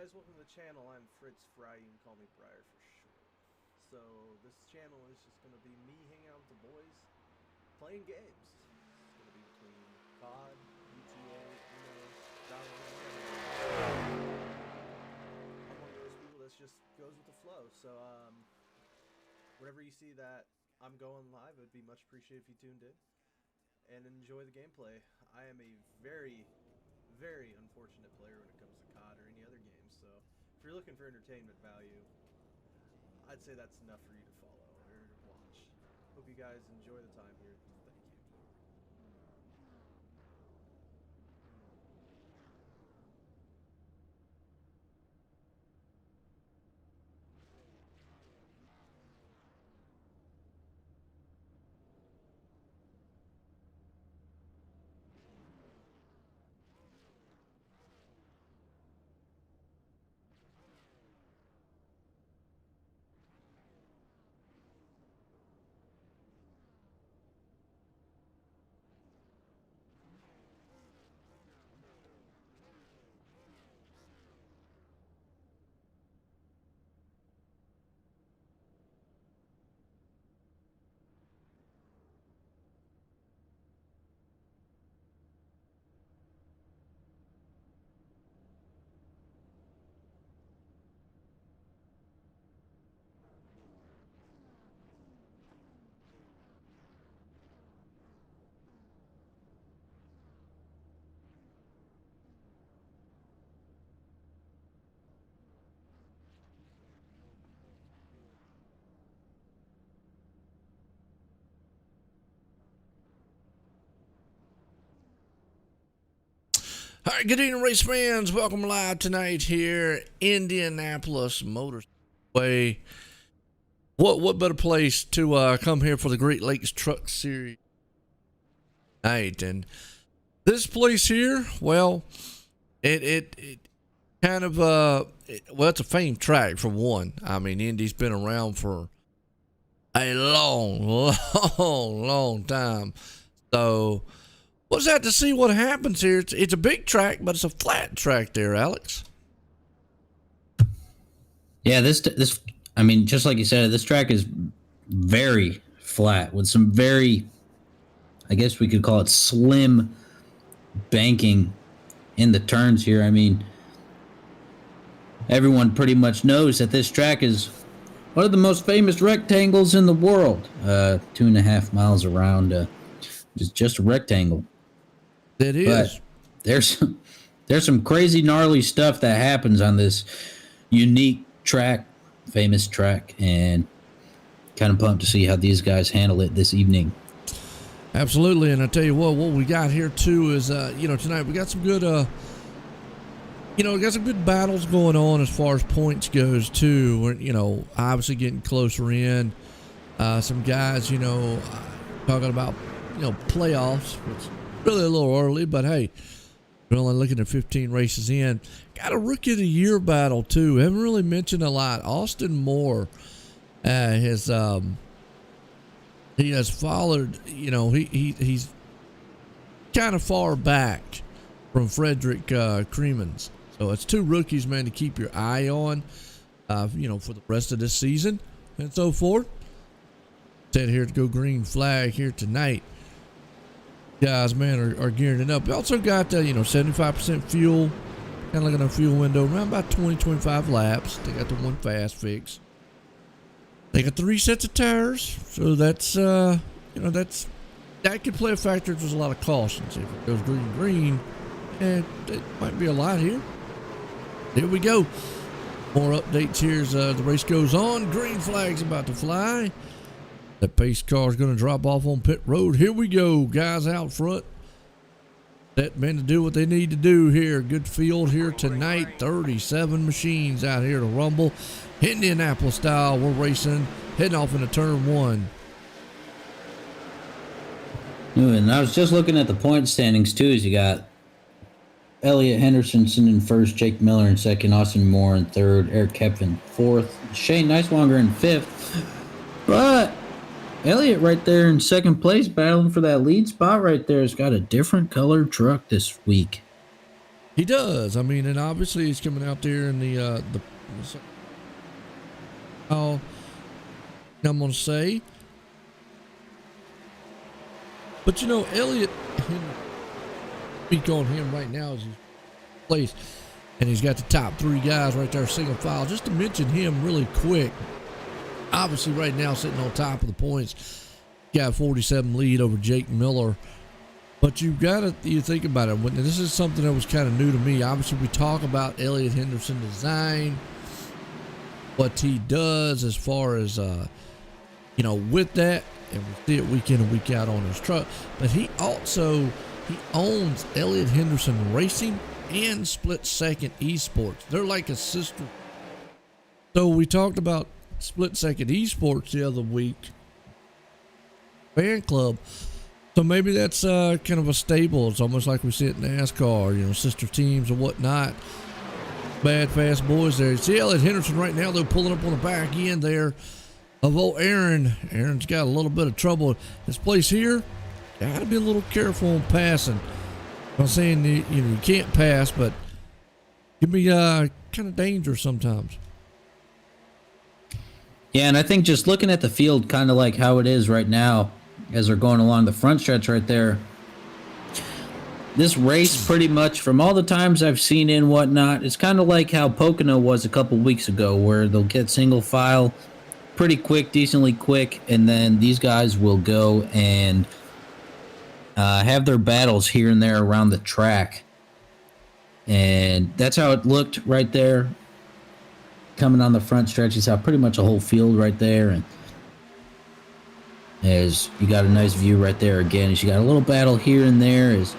guys, welcome to the channel. I'm Fritz Fry, you can call me Briar for short. So this channel is just going to be me hanging out with the boys, playing games. It's going to be between COD, GTA, I'm one of those people that just goes with the flow. So whenever you see that I'm going live, it would be much appreciated if you tuned in and enjoy the gameplay. I am a very unfortunate player when it comes to COD or any other game, so if you're looking for entertainment value, I'd say that's enough for you to follow or watch. Hope you guys enjoy the time here. Thank you. All right, good evening, race fans. Welcome live tonight here, Indianapolis Motor Speedway. What better place to come here for the Great Lakes Truck Series night? And this place here, well, it kind of well, it's a famed track for one. I mean, Indy's been around for a long time. So we'll just have to see what happens here. It's a big track, but it's a flat track there, Alex. Yeah, this I mean, just like you said, this track is very flat with some very, I guess we could call it slim banking in the turns here. I mean, everyone pretty much knows that this track is one of the most famous rectangles in the world. 2.5 miles around, just a rectangle. It is. But there's some crazy gnarly stuff that happens on this unique track, famous track, and kind of pumped to see how these guys handle it this evening. Absolutely, and I tell you what we got here too is tonight we got some good we got some good battles going on as far as points goes too. We're obviously getting closer in. Some guys talking about playoffs, which really a little early, but hey, we're only looking at 15 races in. Got a Rookie of the Year battle too. Haven't really mentioned a lot. Austin Moore has followed. He's kind of far back from Frederick Creemans. So it's two rookies, man, to keep your eye on. For the rest of this season and so forth. Set here to go green flag here tonight. Guys, man, are gearing it up. We also got 75% fuel, kind of looking at a fuel window around about 20-25 laps. They got the one fast fix. They got 3 sets of tires, so that's that could play a factor if there's a lot of cautions. If it goes green, and it might be a lot here. Here we go. More updates here as the race goes on. Green flag's about to fly. The pace car is going to drop off on pit road. Here we go, guys out front. Set men to do what they need to do here. Good field here tonight. 37 machines out here to rumble. Indianapolis style. We're racing, heading off into turn 1. And I was just looking at the point standings too. As you got Elliott Henderson in first, Jake Miller in second, Austin Moore in third, Eric Kepvin fourth, Shane Nicelonger in fifth. But Elliott right there in second place, battling for that lead spot right there, has got a different colored truck this week. He does. I mean, and obviously he's coming out there in the oh, I'm gonna say, but you know, Elliott, speak on him right now as he's placed, and he's got the top 3 guys right there, single file. Just to mention him really quick. Obviously, right now sitting on top of the points, got 47 lead over Jake Miller. But you think about it. This is something that was kind of new to me. Obviously, we talk about Elliott Henderson design, what he does as far as, with that, and we see it week in and week out on his truck. But he owns Elliott Henderson Racing and Split Second Esports. They're like a sister. So we talked about Split Second Esports the other week, fan club. So maybe that's kind of a stable. It's almost like we see it in NASCAR, sister teams and whatnot. Bad, fast boys there. You see Elliott Henderson right now, though, pulling up on the back end there of old Aaron. Aaron's got a little bit of trouble. This place here, got to be a little careful on passing. I'm saying you can't pass, but it can be kind of dangerous sometimes. Yeah, and I think just looking at the field, kind of like how it is right now, as they're going along the front stretch right there, this race pretty much, from all the times I've seen it and whatnot, it's kind of like how Pocono was a couple weeks ago, where they'll get single file pretty quick, decently quick, and then these guys will go and have their battles here and there around the track. And that's how it looked right there. Coming on the front stretch, you saw pretty much a whole field right there, and as you got a nice view right there again, as you got a little battle here and there, as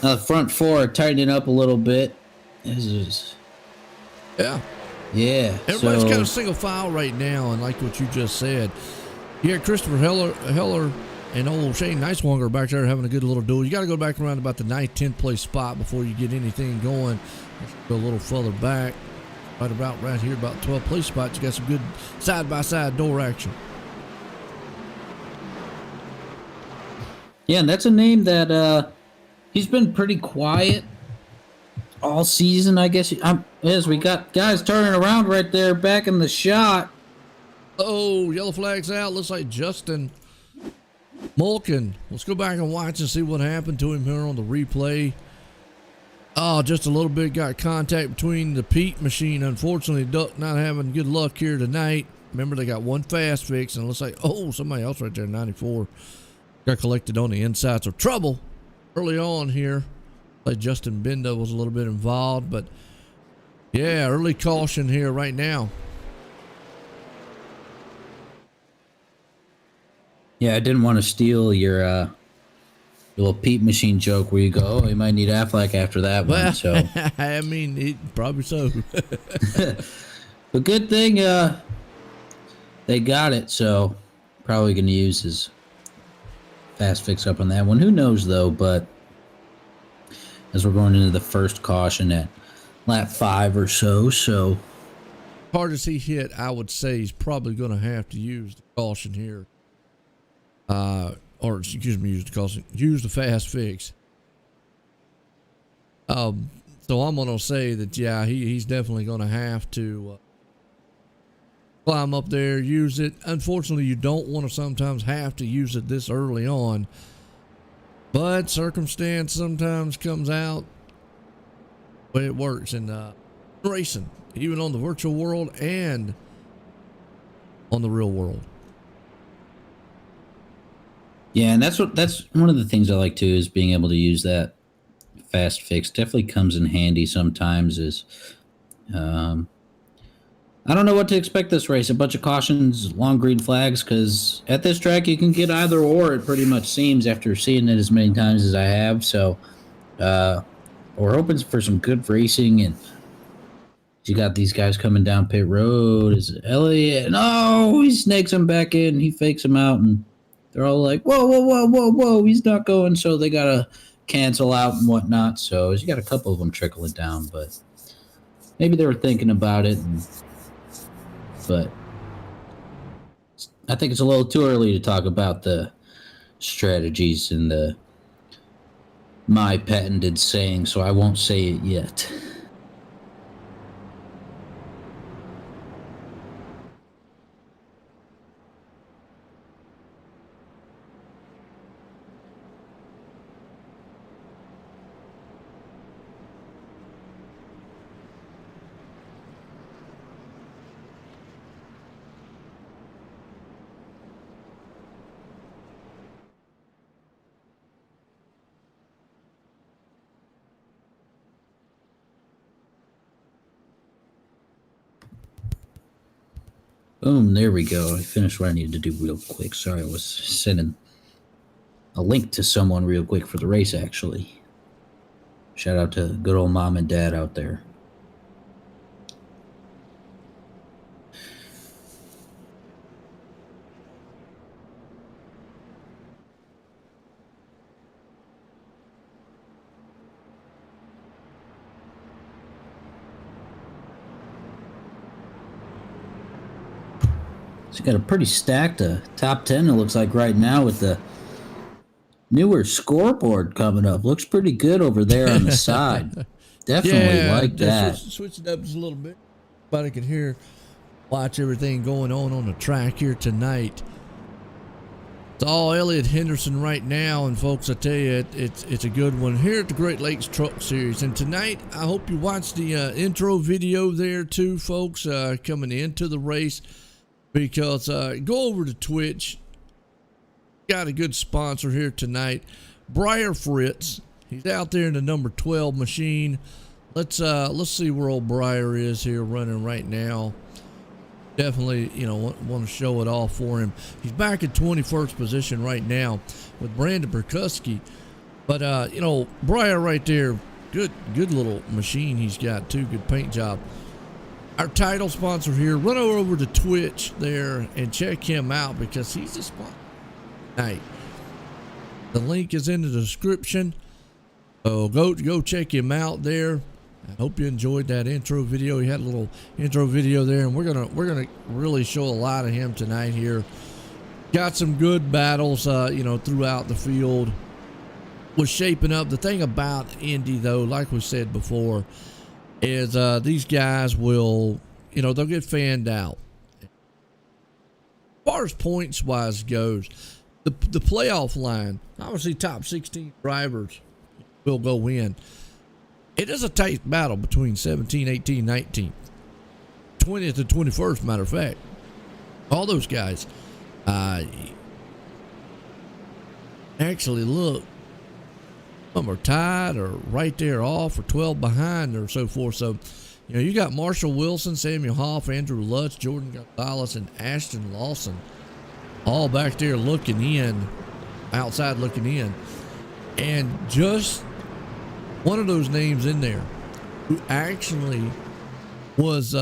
the front 4 are tightening up a little bit. Yeah. Everybody's kind of single file right now, and like what you just said, you got Christopher Heller and old Shane Nicewanger back there having a good little duel. You got to go back around about the 9th, 10th place spot before you get anything going. Let's go a little further back. Right here, about 12th place spots. You got some good side-by-side door action. Yeah, and that's a name that he's been pretty quiet all season, I guess. As we got guys turning around right there, back in the shot. Oh, yellow flag's out. Looks like Justin Mulkin. Let's go back and watch and see what happened to him here on the replay. Oh, just a little bit got contact between the Pete machine. Unfortunately, Duck not having good luck here tonight. Remember, they got one fast fix, and it looks like, somebody else right there, 94, got collected on the inside. So trouble early on here. Like Justin Benda was a little bit involved, but yeah, early caution here right now. Yeah, I didn't want to steal your little Pete machine joke where you go, you might need Affleck after that one. So I mean, probably so. But good thing they got it, so probably going to use his fast fix up on that one. Who knows, though, but as we're going into the first caution at lap 5 or so. Hard as he hit, I would say he's probably going to have to use the caution here. Use the fast fix. So I'm going to say that, yeah, he's definitely going to have to climb up there, use it. Unfortunately, you don't want to sometimes have to use it this early on, but circumstance sometimes comes out the way it works in racing, even on the virtual world and on the real world. Yeah, and that's one of the things I like too, is being able to use that fast fix. Definitely comes in handy sometimes. I don't know what to expect this race. A bunch of cautions, long green flags, because at this track you can get either or, it pretty much seems, after seeing it as many times as I have. So we're hoping for some good racing, and you got these guys coming down pit road. Is it Elliott? No, he snakes him back in. He fakes him out, and they're all like, whoa, he's not going. So they got to cancel out and whatnot. So you got a couple of them trickling down, but maybe they were thinking about it. But I think it's a little too early to talk about the strategies and the my patented saying, so I won't say it yet. Boom, there we go. I finished what I needed to do real quick. Sorry, I was sending a link to someone real quick for the race, actually. Shout out to good old mom and dad out there. He's got a pretty stacked top 10, it looks like, right now with the newer scoreboard coming up. Looks pretty good over there on the side. Definitely like that. Switch it up just a little bit. Everybody can watch everything going on the track here tonight. It's all Elliott Henderson right now, and folks, I tell you, it's a good one here at the Great Lakes Truck Series. And tonight, I hope you watch the intro video there too, folks, coming into the race. Because go over to Twitch. Got a good sponsor here tonight, Briar Fritz. He's out there in the number 12 machine. Let's see where old Briar is here running right now. Definitely, want to show it all for him. He's back at 21st position right now with Brandon Perkuski. But Briar right there, good little machine he's got too. Good paint job. Our title sponsor here, run over to Twitch there and check him out because he's a sponsor tonight. The link is in the description. So go check him out there. I hope you enjoyed that intro video. He had a little intro video there, and we're gonna really show a lot of him tonight here. Got some good battles, throughout the field. Was shaping up. The thing about Indy, though, like we said before, is these guys will, they'll get fanned out. As far as points wise goes, the playoff line, obviously top 16 drivers will go in. It is a tight battle between 17, 18, 19, 20th and 21st, matter of fact. All those guys actually look, some are tied or right there off or 12 behind or so forth. So, you got Marshall Wilson, Samuel Hoff, Andrew Lutz, Jordan Gonzalez, and Ashton Lawson all back there looking in, outside looking in. And just one of those names in there who actually was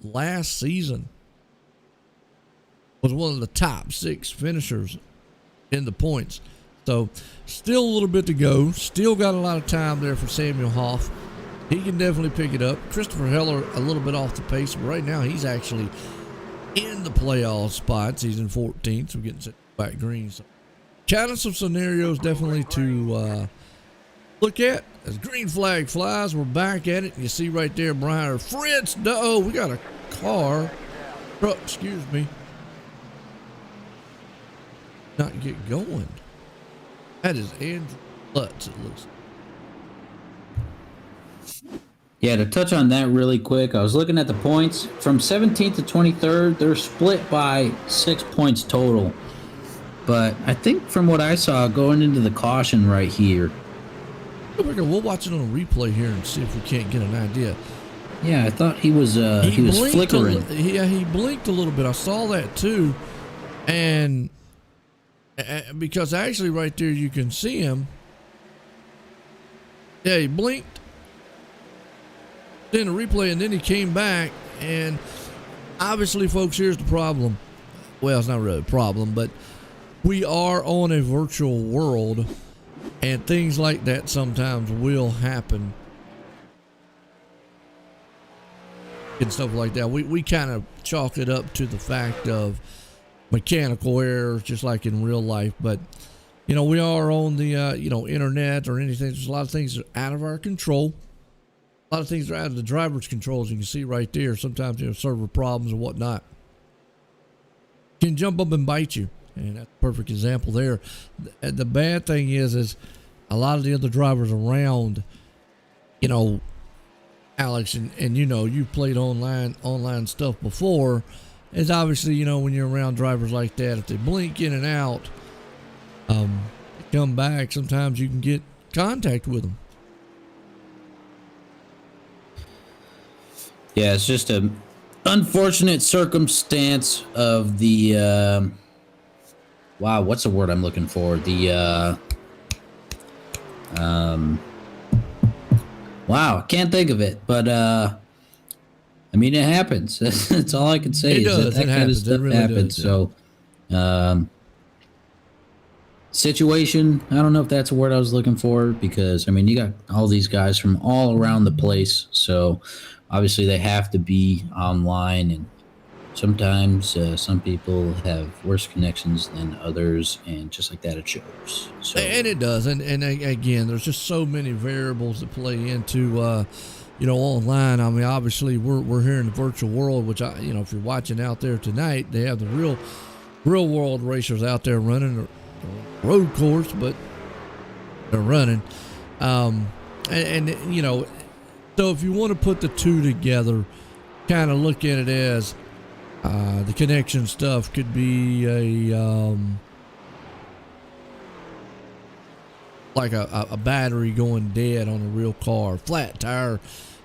last season was one of the top 6 finishers in the points. So still a little bit to go. Still got a lot of time there for Samuel Hoff. He can definitely pick it up. Christopher Heller a little bit off the pace, but right now he's actually in the playoff spots. He's in 14th, so we're getting set back green. So kind of some scenarios definitely to look at. As green flag flies, we're back at it. And you see right there, Briar Fritz. Uh-oh, we got a car. Truck, excuse me. Not get going. That is Andrew Lutz, it looks like. Yeah, to touch on that really quick, I was looking at the points. From 17th to 23rd, they're split by 6 points total. But I think from what I saw going into the caution right here. We'll watch it on a replay here and see if we can't get an idea. Yeah, I thought he was flickering. He blinked a little bit. I saw that too. And because actually right there you can see him. Yeah, he blinked. Then a replay, and then he came back. And obviously, folks, here's the problem. Well, it's not really a problem, but we are on a virtual world, and things like that sometimes will happen. And stuff like that. We kind of chalk it up to the fact of mechanical errors, just like in real life. But we are on the internet or anything. There's a lot of things that are out of our control. A lot of things are out of the driver's control, as you can see right there. Sometimes server problems and whatnot can jump up and bite you, and that's a perfect example there. The bad thing is a lot of the other drivers around, Alex, and you've played online stuff before. Is obviously when you're around drivers like that, if they blink in and out, they come back. Sometimes you can get contact with them. Yeah, it's just a unfortunate circumstance of the wow, what's the word I'm looking for? The wow, I can't think of it, but I mean, it happens. That's all I can say. It does. That it kind happens. of stuff It really happens. does, yeah. So, situation, I don't know if that's a word I was looking for, because I mean, you got all these guys from all around the place, so obviously they have to be online, and sometimes some people have worse connections than others, and just like that, it shows. So, And it does, and again, there's just so many variables that play into online. I mean, obviously we're here in the virtual world, which if you're watching out there tonight, they have the real world racers out there running a road course, but they're running. So if you want to put the two together, kind of look at it as the connection stuff could be like a battery going dead on a real car, flat tire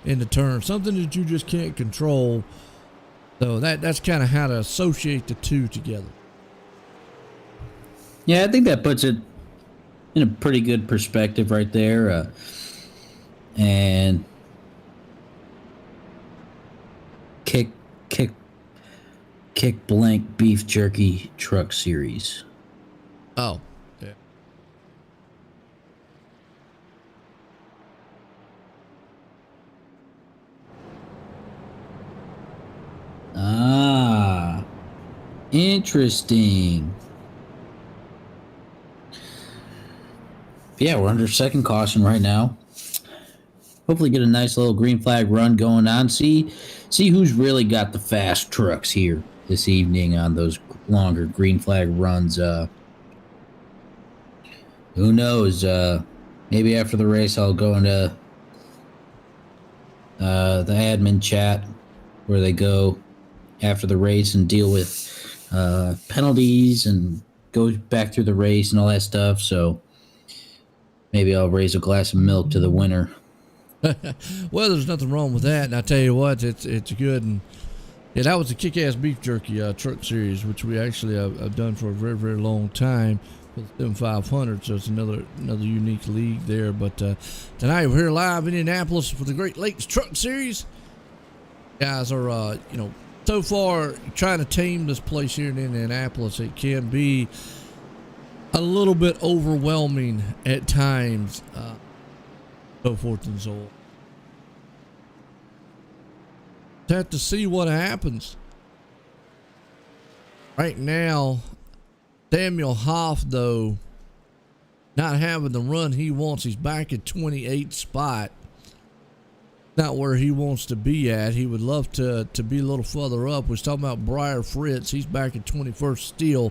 in the turn, something that you just can't control. So that's kind of how to associate the two together. yeah, I think that puts it in a pretty good perspective right there. And kick blank beef jerky truck series. Oh, yeah. Ah, interesting. Yeah, we're under second caution right now. Hopefully get a nice little green flag run going on. See who's really got the fast trucks here this evening on those longer green flag runs. Who knows? Maybe after the race I'll go into the admin chat where they go after the race and deal with penalties and go back through the race and all that stuff. So maybe I'll raise a glass of milk to the winner. Well, there's nothing wrong with that, and I tell you what, it's good. And yeah, that was the Kick-Ass Beef Jerky truck series, which we actually have done for a very, very long time with 7500. So it's another unique league there. But tonight we're here live in Indianapolis for the Great Lakes Truck Series. Guys are so far trying to tame this place here in Indianapolis. It can be a little bit overwhelming at times. So forth and so on. Have to see what happens. Right now, Samuel Hoff, though, not having the run he wants. He's back at 28th spot. Not where he wants to be at. He would love to be a little further up. We're talking about Briar Fritz. He's back at 21st still.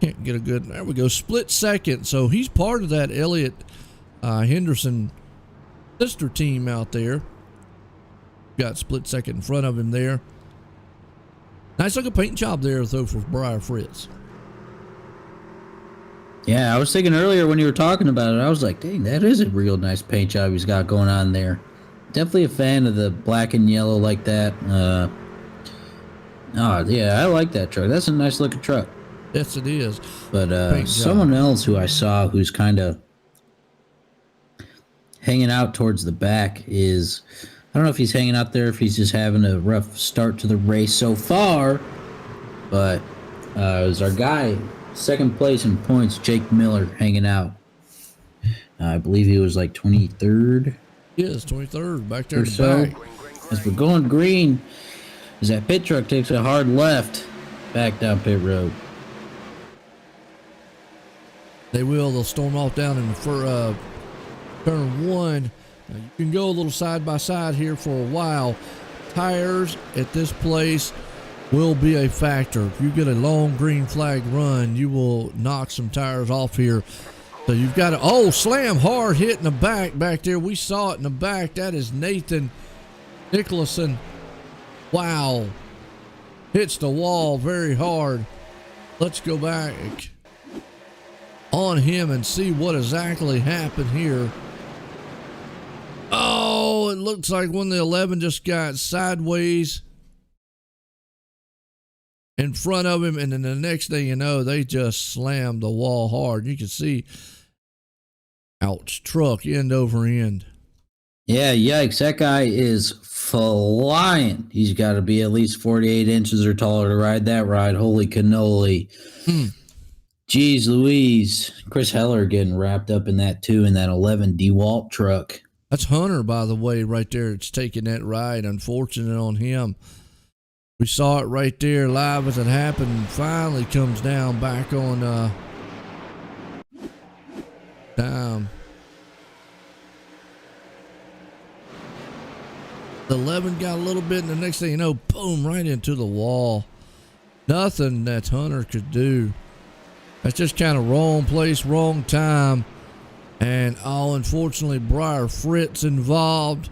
Can't get a good, there we go, split second. So he's part of that Elliott Henderson sister team out there. Got split second in front of him there. Nice looking paint job there though for Briar Fritz. Yeah, I was thinking earlier when you were talking about it, I was like, dang, that is a real nice paint job he's got going on there. Definitely a fan of the black and yellow like that. Oh yeah, I like that truck. That's a nice looking truck. Yes, it is. But someone else who I saw who's kind of hanging out towards the back is, I don't know if he's hanging out there, if he's just having a rough start to the race so far, but it was our guy, second place in points, Jake Miller, hanging out. I believe he was like 23rd. Yes, 23rd, back there in the so. back. As we're going green, as that pit truck takes a hard left back down pit road. They will. They'll storm off down in for turn 1. Now, you can go a little side by side here for a while. Tires at this place will be a factor. If you get a long green flag run, you will knock some tires off here. So you've got to, slam hard hit in the back there. We saw it in the back. That is Nathan Nicholson. Wow. Hits the wall very hard. Let's go back on him and see what exactly happened here. Oh, it looks like one of the 11 just got sideways in front of him, and then the next thing you know, they just slammed the wall hard. You can see, ouch, truck end over end. Yeah, yikes. That guy is flying. He's got to be at least 48 inches or taller to ride that ride. Holy cannoli. Jeez Louise. Chris Heller getting wrapped up in that too, in that 11 DeWalt truck. That's Hunter, by the way, right there. It's taking that ride. Unfortunate on him. We saw it right there live as it happened. Finally comes down back on time. The 11 got a little bit, and the next thing you know, boom, right into the wall. Nothing that Hunter could do. That's just kind of wrong place, wrong time. And, unfortunately, Briar Fritz involved.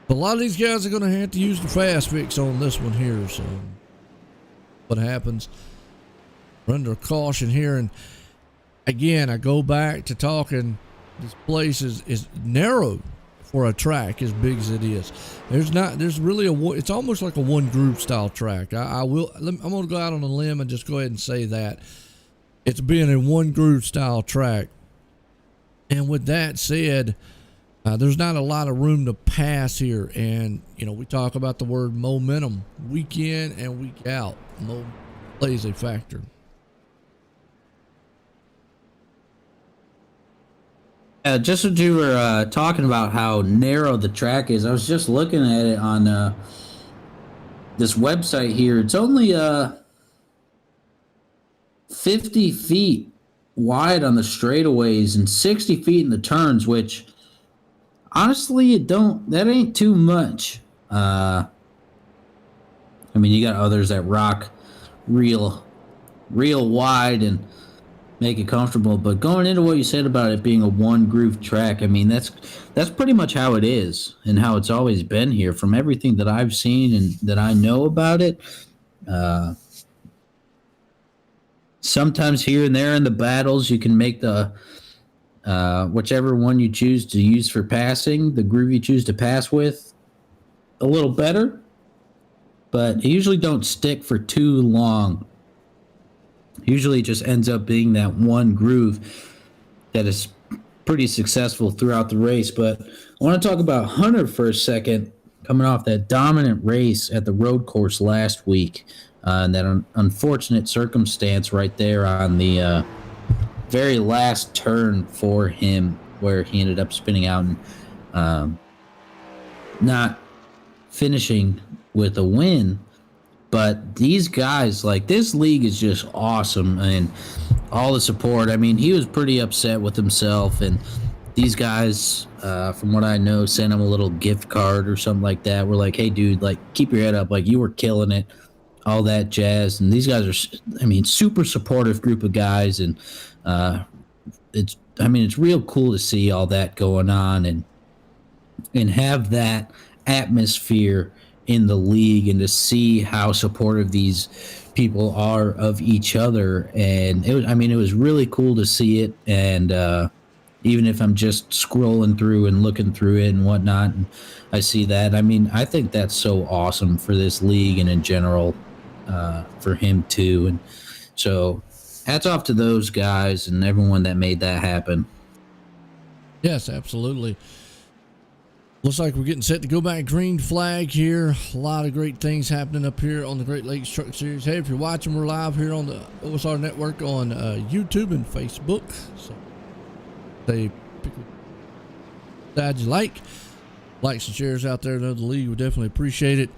A lot of these guys are going to have to use the fast fix on this one here. So, what happens? We're under caution here. And, again, I go back to talking. This place is narrow for a track as big as it is. There's really it's almost like a one group style track. I'm going to go out on a limb and just go ahead and say that. It's being a one group style track. And with that said, there's not a lot of room to pass here. And, we talk about the word momentum week in and week out. Plays a factor. Just as you were talking about how narrow the track is, I was just looking at it on this website here. It's only 50 feet wide on the straightaways and 60 feet in the turns, which honestly, that ain't too much. I mean, you got others that rock real wide and make it comfortable, but going into what you said about it being a one groove track, I mean, that's pretty much how it is and how it's always been here from everything that I've seen and that I know about it. Sometimes here and there in the battles, you can make the whichever one you choose to use for passing, the groove you choose to pass with, a little better, but it usually don't stick for too long. Usually it just ends up being that one groove that is pretty successful throughout the race. But I want to talk about Hunter for a second, coming off that dominant race at the road course last week. And that unfortunate circumstance right there on the very last turn for him where he ended up spinning out and not finishing with a win. But these guys, like, this league is just awesome, and all the support. I mean, he was pretty upset with himself, and these guys, from what I know, sent him a little gift card or something like that. We're like, hey, dude, like, keep your head up. Like, you were killing it, all that jazz. And these guys are, I mean, super supportive group of guys, and it's real cool to see all that going on and have that atmosphere in the league and to see how supportive these people are of each other. And it was really cool to see it. And even if I'm just scrolling through and looking through it and whatnot, and I see that, I mean, I think that's so awesome for this league and in general for him too. And so hats off to those guys and everyone that made that happen. Yes, absolutely. Looks like we're getting set to go back green flag here. A lot of great things happening up here on the Great Lakes Truck Series. Hey, if you're watching, we're live here on the OSR Network on YouTube and Facebook. So they pick side you like. Likes and shares out there in the league. We definitely appreciate it.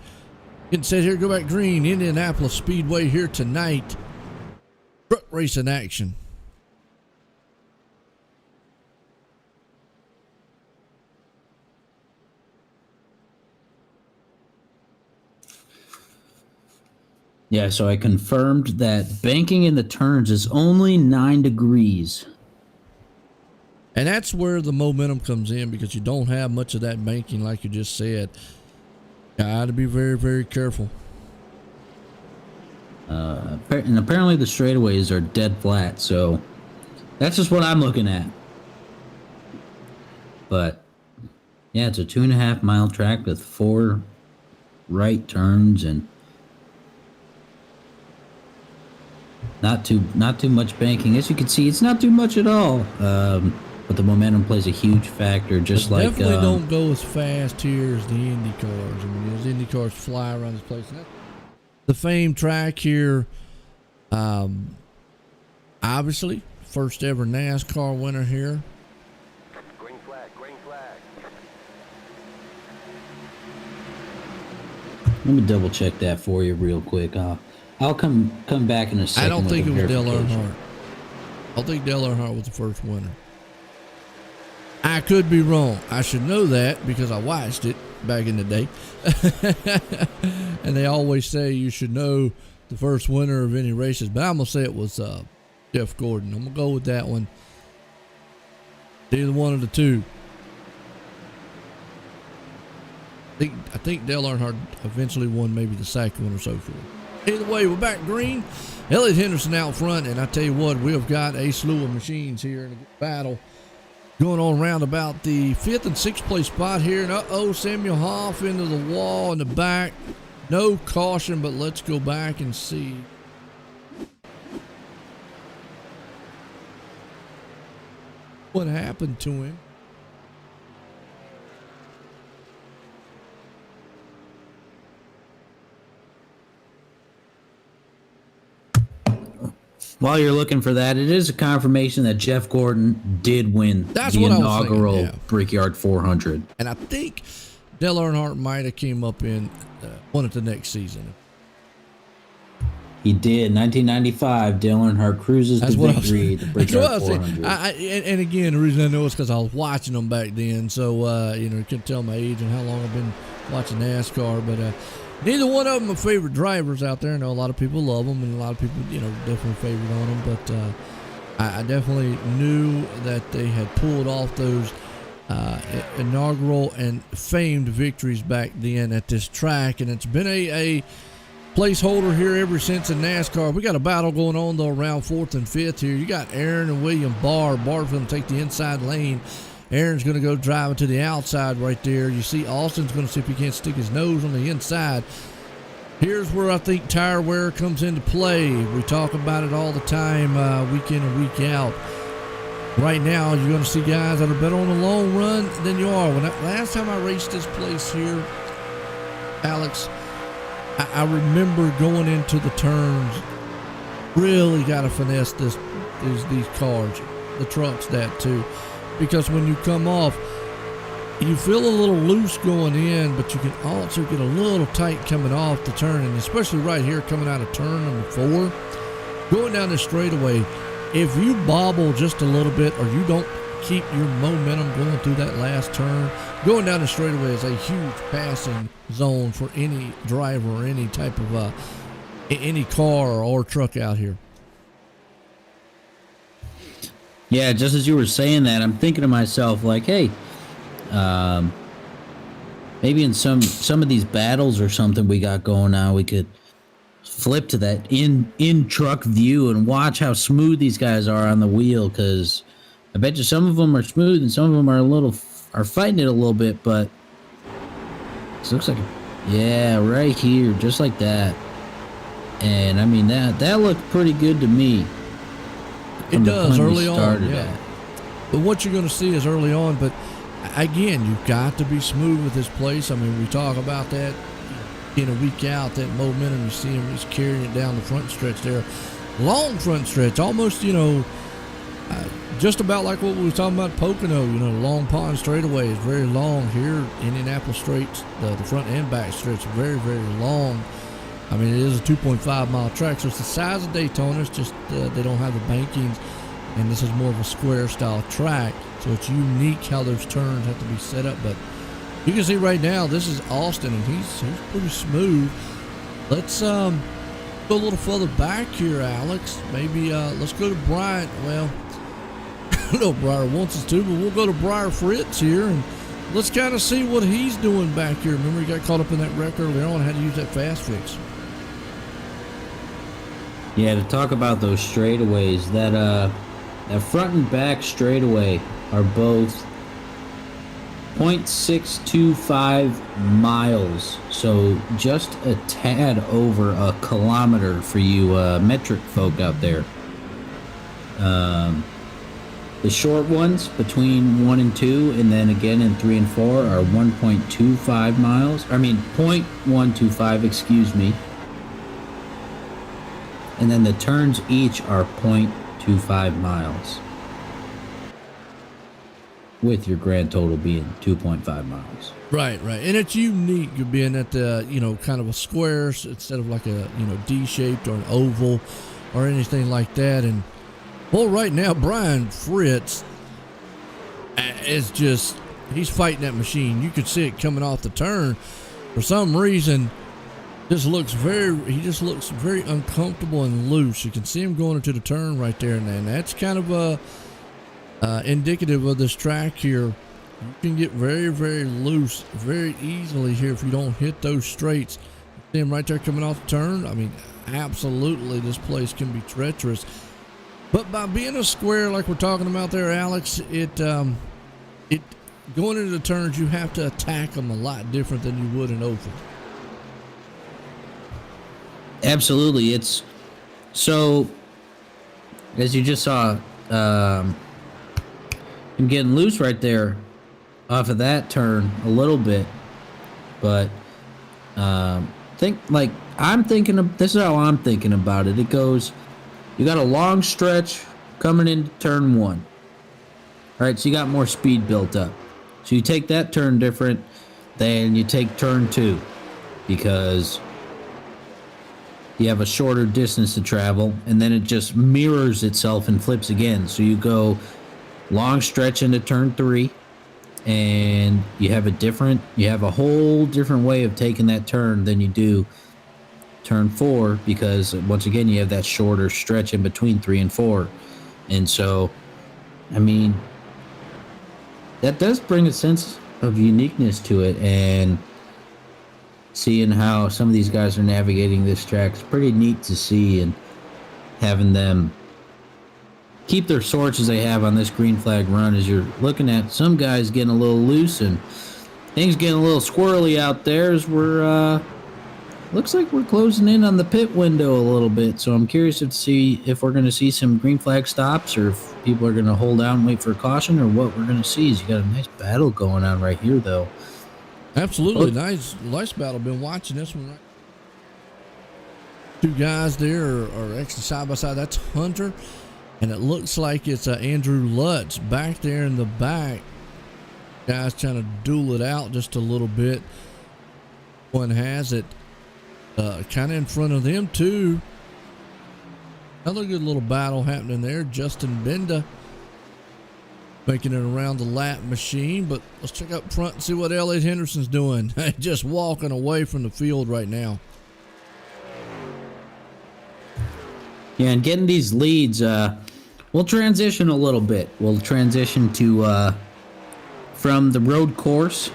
Getting set here, go back green. Indianapolis Speedway here tonight. Truck racing action. Yeah, so I confirmed that banking in the turns is only 9 degrees. And that's where the momentum comes in, because you don't have much of that banking, like you just said. Got to be very, very careful. And apparently the straightaways are dead flat, so that's just what I'm looking at. But yeah, it's a 2.5 mile track with 4 right turns and not too much banking. As you can see, it's not too much at all. But the momentum plays a huge factor, just but like definitely don't go as fast here as the Indy cars. I mean, those Indy cars fly around this place. And the famed track here, obviously, first ever NASCAR winner here. Green flag, green flag. Let me double check that for you real quick. I'll come back in a second. I don't think it was Dale verification. Earnhardt. I don't think Dale Earnhardt was the first winner. I could be wrong. I should know that because I watched it back in the day. And they always say you should know the first winner of any races. But I'm going to say it was Jeff Gordon. I'm going to go with that one. Either one of the two. I think Dale Earnhardt eventually won maybe the second one or so forth. Either way, we're back green. Elliott Henderson out front. And I tell you what, we've got a slew of machines here in a good battle. Going on around about the 5th and 6th place spot here. And Samuel Hoff into the wall in the back. No caution, but let's go back and see. What happened to him? While you're looking for that, it is a confirmation that Jeff Gordon did win That's the what inaugural I was thinking, yeah. Brickyard 400. And I think Dale Earnhardt might have came up in won it the next season. He did. 1995, Dale Earnhardt cruises to victory, the Brickyard 400. And again, the reason I know is because I was watching them back then. So, you can tell my age and how long I've been watching NASCAR. But neither one of them are favorite drivers out there. I know a lot of people love them, and a lot of people, definitely favored on them. But I definitely knew that they had pulled off those inaugural and famed victories back then at this track. And it's been a placeholder here ever since in NASCAR. We got a battle going on, though, around 4th and 5th here. You got Aaron and William Barr. Barr's going to take the inside lane. Aaron's going to go driving to the outside right there. You see Austin's going to see if he can't stick his nose on the inside. Here's where I think tire wear comes into play. We talk about it all the time, week in and week out. Right now, you're going to see guys that are better on the long run than you are. Last time I raced this place here, Alex, I remember going into the turns, really got to finesse these cars, the trucks, that too. Because when you come off, you feel a little loose going in, but you can also get a little tight coming off the turn. And especially right here coming out of turn number 4, going down the straightaway, if you bobble just a little bit or you don't keep your momentum going through that last turn, going down the straightaway is a huge passing zone for any driver or any type of any car or truck out here. Yeah, just as you were saying that, I'm thinking to myself, like, hey, maybe in some of these battles or something we got going on, we could flip to that in truck view and watch how smooth these guys are on the wheel, because I bet you some of them are smooth and some of them are fighting it a little bit, but this looks like, yeah, right here, just like that. And I mean, that looked pretty good to me. It does early on, yeah. at. But what you're going to see is early on, but again, you've got to be smooth with this place. I mean, we talk about that in a week out, that momentum. You see him just carrying it down the front stretch there. Long front stretch, almost, just about like what we were talking about Pocono, Long Pond straightaway is very long here. Indianapolis straights, the front and back stretch, very, very long. I mean, it is a 2.5 mile track, so it's the size of Daytona. It's just they don't have the bankings, and this is more of a square style track, so it's unique how those turns have to be set up. But you can see right now, this is Austin, and he's pretty smooth. Let's Go a little further back here, Alex. Maybe let's go to Bryant. Well, I don't know if Briar wants us to, but we'll go to Briar Fritz here and let's kind of see what he's doing back here. Remember, he got caught up in that wreck earlier on and had to use that fast fix. Yeah, to talk about those straightaways, that front and back straightaway are both 0.625 miles, so just a tad over a kilometer for you metric folk out there. The short ones between 1 and 2, and then again in 3 and 4 are 1.25 miles. I mean 0.125, excuse me. And then the turns each are 0.25 miles, with your grand total being 2.5 miles. Right. And it's unique being at the, kind of a square instead of like a, D-shaped or an oval or anything like that. And, well, right now, Brian Fritz is just, he's fighting that machine. You could see it coming off the turn. For some reason, he just looks very uncomfortable and loose. You can see him going into the turn right there. And that's kind of indicative of this track here. You can get very, very loose very easily here if you don't hit those straights. See him right there coming off the turn. I mean, absolutely, this place can be treacherous. But by being a square like we're talking about there, Alex, it going into the turns, you have to attack them a lot different than you would in oval. Absolutely. It's so, as you just saw, I'm getting loose right there off of that turn a little bit, but I'm thinking of this is how I'm thinking about it. It goes, you got a long stretch coming into turn 1. All right, so you got more speed built up. So you take that turn different than you take turn 2 because you have a shorter distance to travel, and then it just mirrors itself and flips again. So you go long stretch into turn 3, and you have a whole different way of taking that turn than you do turn 4, because once again you have that shorter stretch in between 3 and 4. And so, I mean, that does bring a sense of uniqueness to it, and seeing how some of these guys are navigating this track is pretty neat to see, and having them keep their sorts as they have on this green flag run, as you're looking at some guys getting a little loose and things getting a little squirrely out there as we're looks like we're closing in on the pit window a little bit. So I'm curious to see if we're going to see some green flag stops, or if people are going to hold out and wait for a caution, or what we're going to see. Is you got a nice battle going on right here, though. Absolutely. Nice battle. Been watching this one. Right? Two guys there are actually side by side. That's Hunter, and it looks like it's Andrew Lutz back there in the back. Guys trying to duel it out just a little bit. One has it kind of in front of them too. Another good little battle happening there. Justin Benda making it around the lap machine, but let's check up front and see what Elliot Henderson's doing. Just walking away from the field right now. Yeah, and getting these leads, we'll transition a little bit. We'll transition to from the road course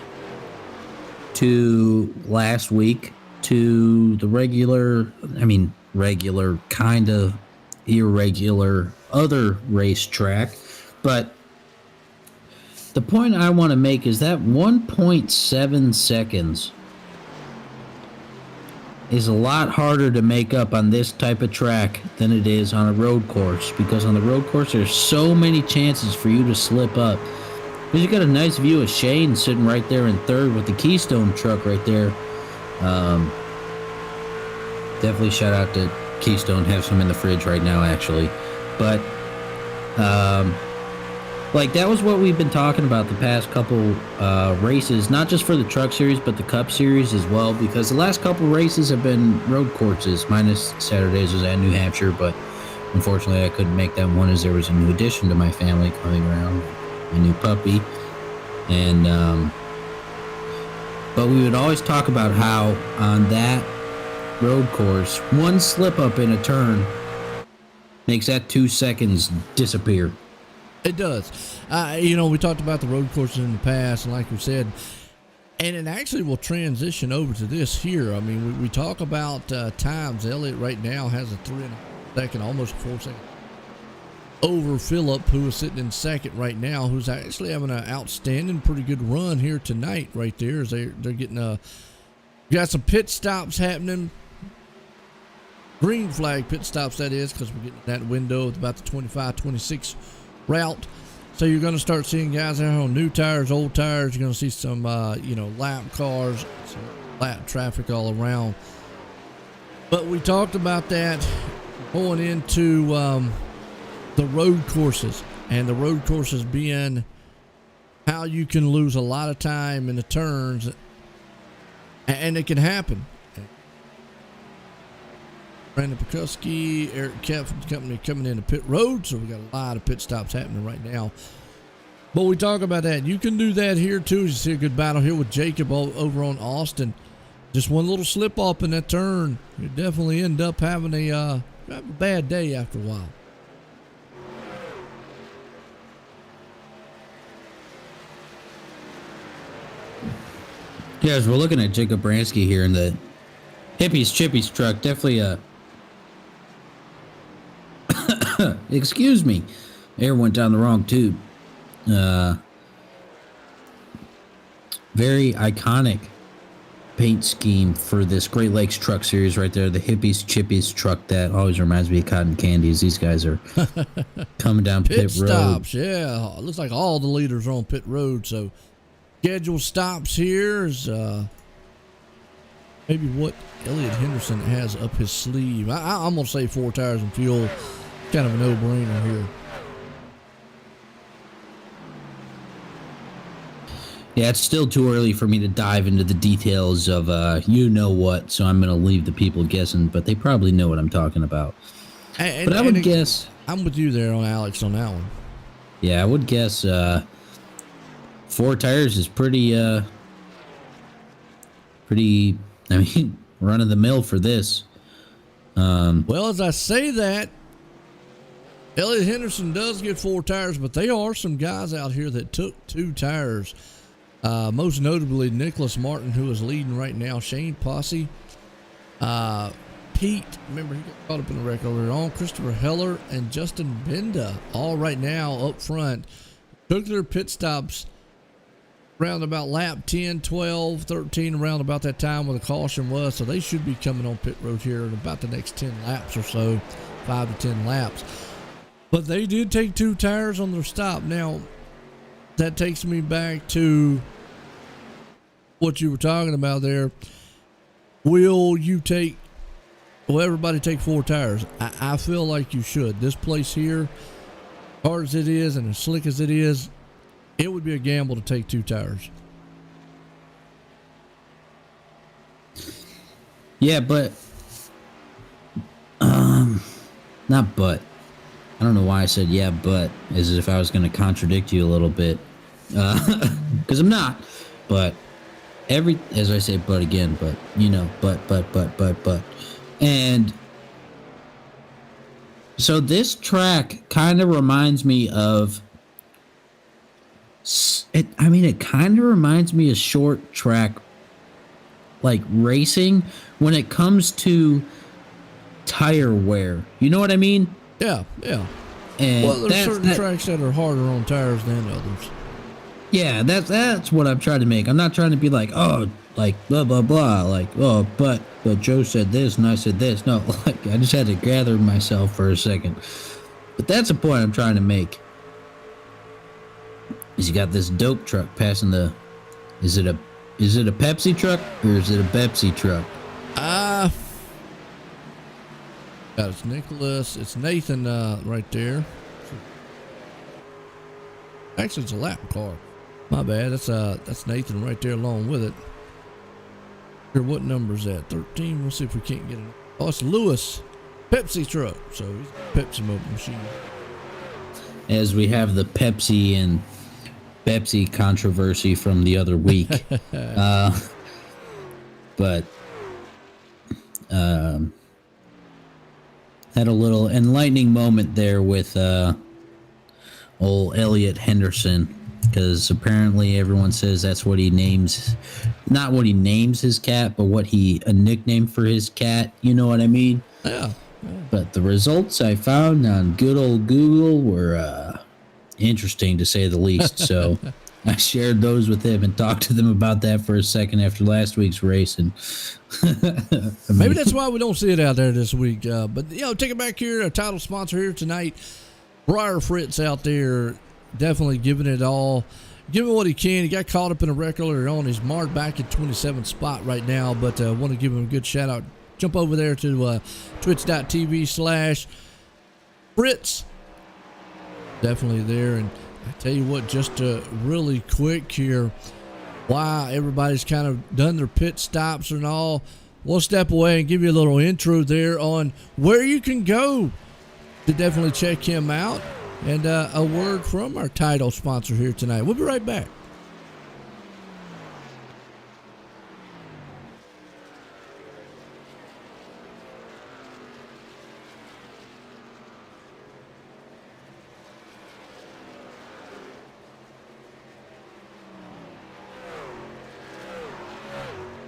to last week to the regular kind of irregular other racetrack. But the point I want to make is that 1.7 seconds is a lot harder to make up on this type of track than it is on a road course, because on the road course there's so many chances for you to slip up. Because you got a nice view of Shane sitting right there in third with the Keystone truck right there. Definitely shout out to Keystone. Have some in the fridge right now, actually. But that was what we've been talking about the past couple races, not just for the Truck Series, but the Cup Series as well, because the last couple races have been road courses, minus Saturdays was at New Hampshire, but unfortunately I couldn't make that one as there was a new addition to my family coming around, a new puppy. And but we would always talk about how on that road course, one slip up in a turn makes that 2 seconds disappear. It does. We talked about the road courses in the past, and like we said, and it actually will transition over to this here. I mean, we talk about times. Elliott right now has a 3.5 second, almost 4 second over Phillip, who is sitting in second right now, who's actually having an outstanding, pretty good run here tonight right there. As they're getting got some pit stops happening. Green flag pit stops, that is, because we're getting that window of about the 25-26 route. So you're going to start seeing guys out on new tires, old tires. You're going to see some, lap cars, some lap traffic all around. But we talked about that going into the road courses, and the road courses being how you can lose a lot of time in the turns, and it can happen. Brandon Pekuski, Eric Kemp's company coming into pit road, so we got a lot of pit stops happening right now. But we talk about that. You can do that here too. You see a good battle here with Jacob over on Austin. Just one little slip up in that turn, you definitely end up having a bad day after a while. Yeah, as we're looking at Jacob Bransky here in the Hippies Chippies truck, definitely excuse me, air went down the wrong tube. Very iconic paint scheme for this Great Lakes truck series right there. The Hippies Chippies truck, that always reminds me of cotton candies. These guys are coming down pit road. Stops, yeah. It looks like all the leaders are on pit road, so scheduled stops here is maybe what Elliott Henderson has up his sleeve. I'm going to say 4 tires and fuel. Kind of a no-brainer here. Yeah, it's still too early for me to dive into the details of what, so I'm going to leave the people guessing, but they probably know what I'm talking about. But I would guess... I'm with you there on Alex on that one. Yeah, I would guess 4 tires is pretty, run of the mill for this. Well, as I say that, Elliott Henderson does get 4 tires, but there are some guys out here that took 2 tires. Most notably Nicholas Martin, who is leading right now. Shane Posse, Pete, remember he got caught up in the wreck earlier on. Christopher Heller and Justin Benda, all right now up front, took their pit stops around about lap 10, 12, 13, around about that time where the caution was. So they should be coming on pit road here in about the next 10 laps or so, 5 to 10 laps. But they did take 2 tires on their stop. Now, that takes me back to what you were talking about there. Will everybody take 4 tires? I feel like you should. This place here, hard as it is and as slick as it is, it would be a gamble to take 2 tires. Yeah, but not but. I don't know why I said yeah, but, as if I was going to contradict you a little bit, because I'm not. But as I say, but again, but but, and so this track kind of reminds me of. It kind of reminds me of short track, like racing, when it comes to tire wear. You know what I mean? Yeah. And well, there's certain tracks that are harder on tires than others. Yeah, that's what I'm trying to make. I'm not trying to be like, oh, like blah blah blah, like, oh, but Joe said this and I said this. No, like I just had to gather myself for a second. But that's a point I'm trying to make. Is you got this dope truck passing the. Is it a Pepsi truck or is it a Pepsi truck? It's Nicholas. It's Nathan right there. Actually, it's a lap car. My bad. That's Nathan right there along with it. Here, what number is that? 13. We'll see if we can't get it. Oh, it's Lewis. Pepsi truck. So he's a Pepsi machine. As we have the Pepsi and Pepsi controversy from the other week. But had a little enlightening moment there with old Elliot Henderson, because apparently everyone says that's what he names, not what he names his cat, but what a nickname for his cat. You know what I mean? Yeah. But the results I found on good old Google were interesting, to say the least. So I shared those with him and talked to them about that for a second after last week's race. And maybe that's why we don't see it out there this week. But, take it back here. Our title sponsor here tonight, Briar Fritz out there, definitely giving it all, giving what he can. He got caught up in a wreck earlier on. He's marked back at 27th spot right now, but want to give him a good shout out. Jump over there to twitch.tv/Fritz. Definitely there. And I tell you what, just really quick here, why everybody's kind of done their pit stops and all, we'll step away and give you a little intro there on where you can go to definitely check him out. And a word from our title sponsor here tonight. We'll be right back.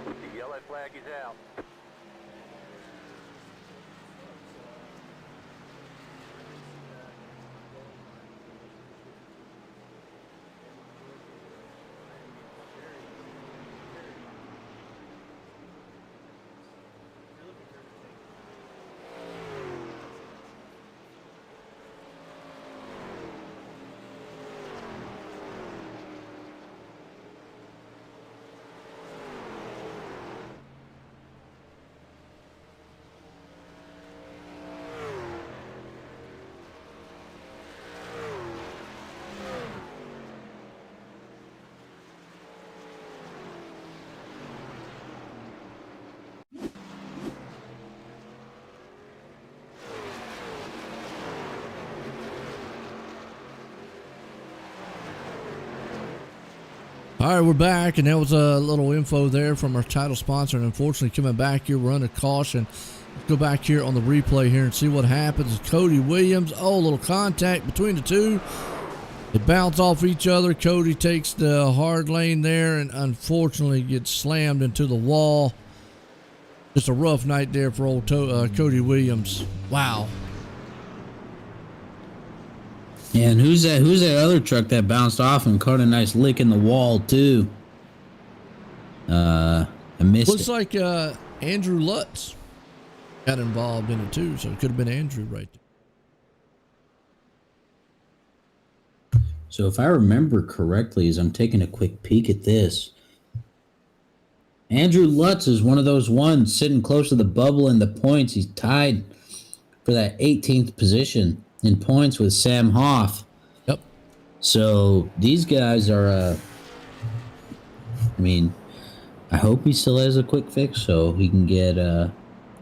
The yellow flag is out. All right, we're back, and that was a little info there from our title sponsor. And unfortunately, coming back here, we're under caution. Let's go back here on the replay here and see what happens. Cody Williams, a little contact between the two. They bounce off each other. Cody takes the hard lane there and unfortunately gets slammed into the wall. Just a rough night there for old Cody Williams. Wow. Yeah, and who's that other truck that bounced off and caught a nice lick in the wall too? I missed Looks it. like Andrew Lutz got involved in it too, so it could have been Andrew right there. So if I remember correctly, as I'm taking a quick peek at this, Andrew Lutz is one of those ones sitting close to the bubble in the points. He's tied for that 18th position in points with Sam Hoff. Yep. So these guys are, I hope he still has a quick fix so he can get,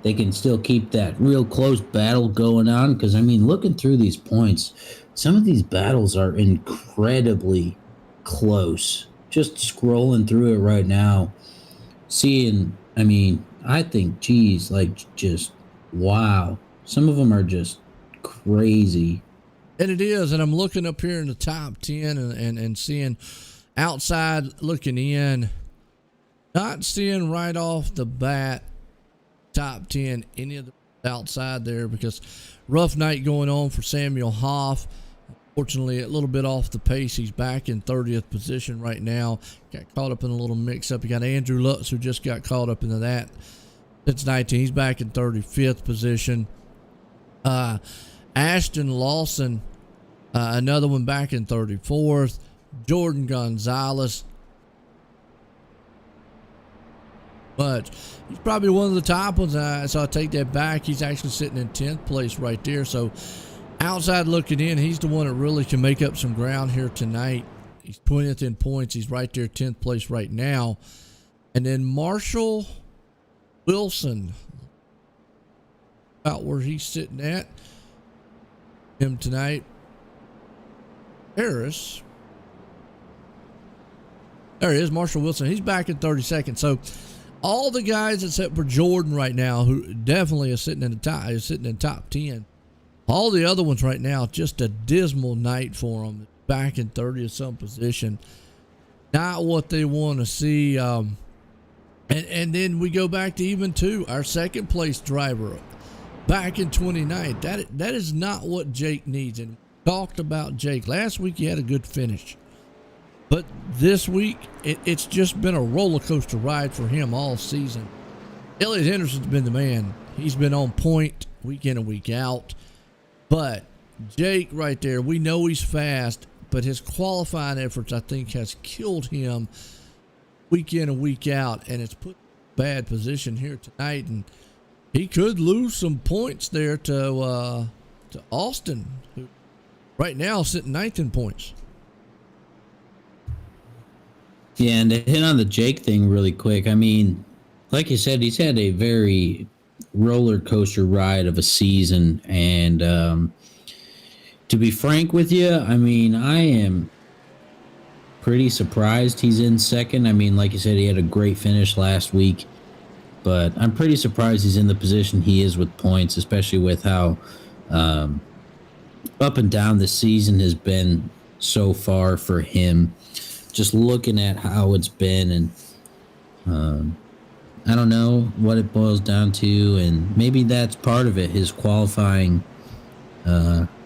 they can still keep that real close battle going on. Because, looking through these points, some of these battles are incredibly close. Just scrolling through it right now, seeing, I think, geez, just wow. Some of them are just crazy. And it is, and I'm looking up here in the top 10 and seeing outside looking in, not seeing right off the bat top 10 any of the outside there, because rough night going on for Samuel Hoff. Unfortunately, a little bit off the pace. He's back in 30th position right now. Got caught up in a little mix-up. You got Andrew Lutz, who just got caught up into that since 19. He's back in 35th position. Ashton Lawson, another one back in 34th. Jordan Gonzalez. But he's probably one of the top ones, so I'll take that back. He's actually sitting in 10th place right there. So outside looking in, he's the one that really can make up some ground here tonight. He's 20th in points. He's right there, 10th place right now. And then Marshall Wilson, about where he's sitting at him tonight. Harris. There he is, Marshall Wilson. He's back in 32nd. So all the guys except for Jordan right now, who definitely is sitting in the top 10. All the other ones right now, just a dismal night for them. Back in 30th some position, not what they want to see. And then we go back to even two, our second place driver back in 29th. That is not what Jake needs. And we talked about Jake last week. He had a good finish, but this week it's just been a roller coaster ride for him all season. Elliott Henderson's been the man. He's been on point week in and week out. But Jake right there, we know he's fast, but his qualifying efforts, I think, has killed him week in and week out, and it's put him in a bad position here tonight. And he could lose some points there to Austin, who right now is sitting 9th in points. Yeah, and to hit on the Jake thing really quick, I mean, like you said, he's had a very roller coaster ride of a season, and to be frank with you, I mean, I am pretty surprised he's in second. I mean, like you said, he had a great finish last week, but I'm pretty surprised he's in the position he is with points, especially with how up and down the season has been so far for him. Just looking at how it's been, and I don't know what it boils down to, and maybe that's part of it. His qualifying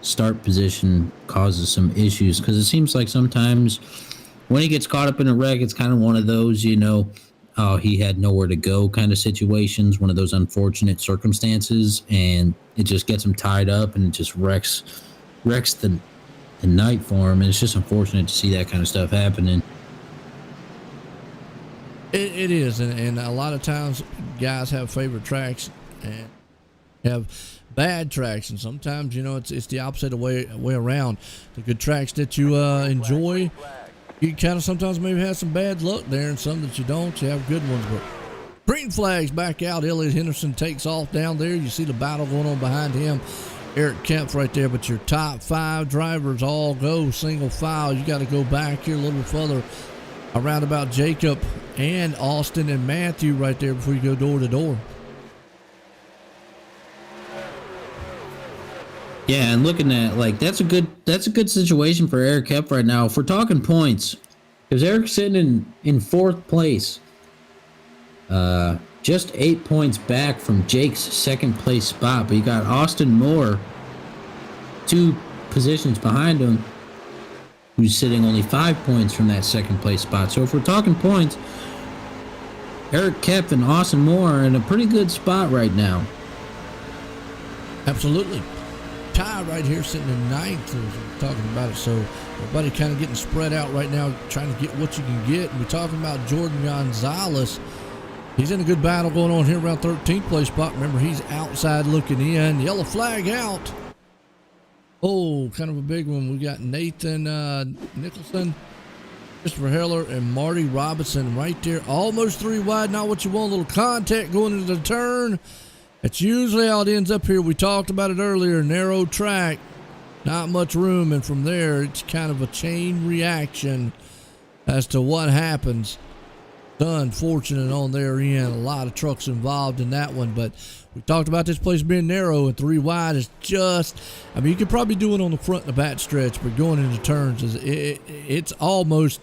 start position causes some issues, because it seems like sometimes when he gets caught up in a wreck, it's kind of one of those, oh, he had nowhere to go kind of situations, one of those unfortunate circumstances, and it just gets him tied up, and it just wrecks the night for him, and it's just unfortunate to see that kind of stuff happening. It is, and a lot of times guys have favorite tracks and have bad tracks, and sometimes it's the opposite way around. The good tracks that you enjoy, you kind of sometimes maybe have some bad luck there, and some that you don't, you have good ones. But green flags back out. Elliott Henderson takes off down there. You see the battle going on behind him. Eric Kempf right there, but your top 5 drivers all go single file. You got to go back here a little bit further around about Jacob and Austin and Matthew right there before you go door to door. Yeah, and looking at, like, that's a good situation for Eric Kempf right now. If we're talking points, because Eric's sitting in 4th place, just 8 points back from Jake's 2nd place spot, but you got Austin Moore 2 positions behind him, who's sitting only 5 points from that 2nd place spot. So if we're talking points, Eric Kempf and Austin Moore are in a pretty good spot right now. Absolutely. Ty right here sitting in 9th as we're talking about it. So everybody kind of getting spread out right now, trying to get what you can get. And we're talking about Jordan Gonzalez. He's in a good battle going on here around 13th place spot. Remember, he's outside looking in. Yellow flag out. Oh, kind of a big one. We got Nathan Nicholson, Christopher Heller, and Marty Robinson right there. Almost 3 wide. Not what you want. A little contact going into the turn. That's usually how it ends up here. We talked about it earlier. Narrow track. Not much room. And from there, it's kind of a chain reaction as to what happens. Unfortunate on their end. A lot of trucks involved in that one, but we talked about this place being narrow, and 3 wide is just, I mean, you could probably do it on the front and the back stretch, but going into turns it's almost,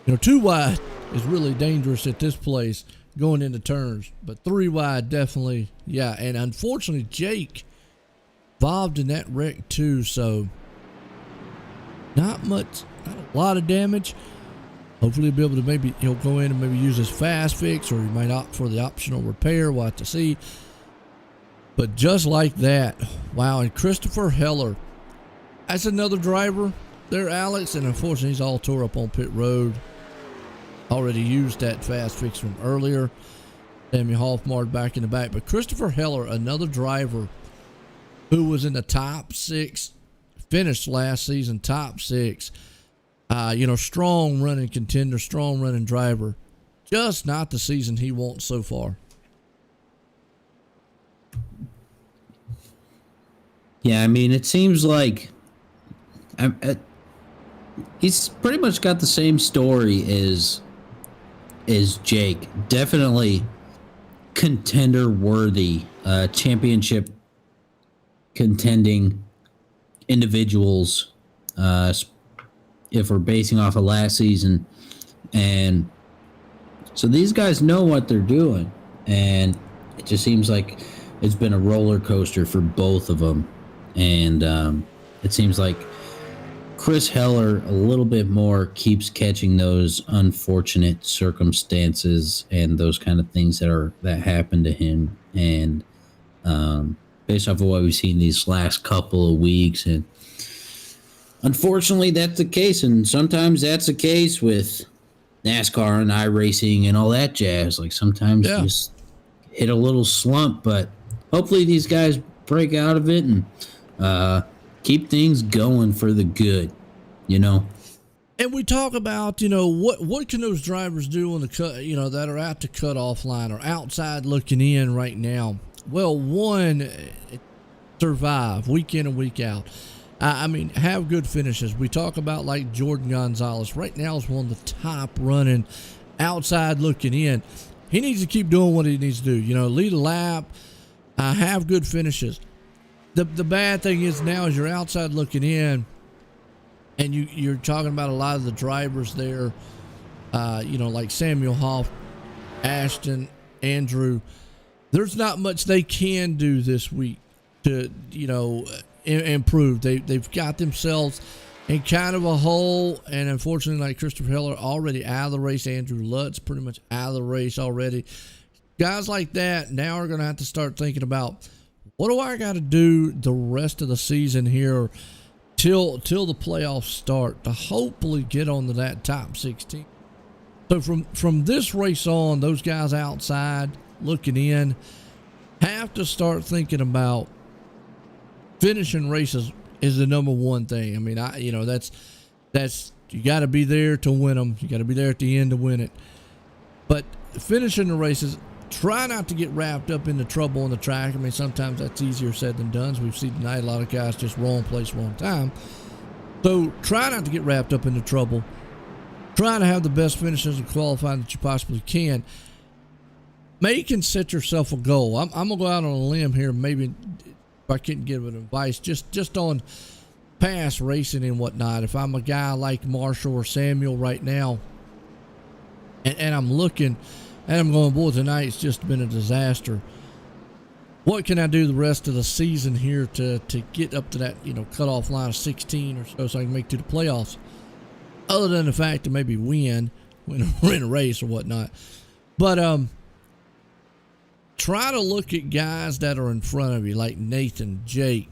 2 wide is really dangerous at this place going into turns, but 3 wide definitely, yeah. And unfortunately, Jake involved in that wreck too, so not a lot of damage. Hopefully he'll be able to maybe he'll go in and maybe use his fast fix, or he might opt for the optional repair. We'll have to see. But just like that, wow. And Christopher Heller, that's another driver there, Alex, and unfortunately he's all tore up on pit road. Already used that fast fix from earlier. Sammy Hoffmard back in the back. But Christopher Heller, another driver who was in the top 6, finished last season top 6. Strong running contender, strong running driver. Just not the season he wants so far. Yeah, I mean, it seems like he's pretty much got the same story as Jake. Definitely contender worthy, championship contending individuals, if we're basing off of last season. And so these guys know what they're doing, and it just seems like it's been a roller coaster for both of them. And it seems like Chris Heller a little bit more keeps catching those unfortunate circumstances and those kind of things that happen to him. And based off of what we've seen these last couple of weeks, and unfortunately that's the case. And sometimes that's the case with NASCAR and iRacing and all that jazz. Like sometimes you just hit a little slump, but hopefully these guys break out of it and keep things going for the good, you know. And we talk about, you know, what can those drivers do on the cut, you know, that are at the cutoff line or outside looking in right now? Well, one, survive week in and week out. I mean, have good finishes. We talk about like Jordan Gonzalez right now is one of the top running outside looking in. He needs to keep doing what he needs to do. You know, lead a lap, have good finishes. The bad thing is now is you're outside looking in, and you're talking about a lot of the drivers there, you know, like Samuel Hoff, Ashton, Andrew. There's not much they can do this week to, you know, improve. They've got themselves in kind of a hole, and unfortunately, like Christopher Heller already out of the race, Andrew Lutz pretty much out of the race already. Guys like that now are going to have to start thinking about, what do I got to do the rest of the season here till the playoffs start to hopefully get onto that top 16? So from this race on, those guys outside looking in have to start thinking about finishing races is the number one thing. I mean, you know, that's you got to be there to win them. You got to be there at the end to win it. But finishing the races, try not to get wrapped up in the trouble on the track. I mean, sometimes that's easier said than done. As we've seen tonight, a lot of guys just wrong place, wrong time. So try not to get wrapped up in the trouble. Try to have the best finishes and qualifying that you possibly can. Make and set yourself a goal. I'm going to go out on a limb here. Maybe if I couldn't give it advice, just on past racing and whatnot. If I'm a guy like Marshall or Samuel right now, and I'm looking, and I'm going, boy, tonight's just been a disaster. What can I do the rest of the season here to get up to that, you know, cutoff line of 16 or so I can make it to the playoffs? Other than the fact to maybe win a race or whatnot. But try to look at guys that are in front of you, like Nathan, Jake,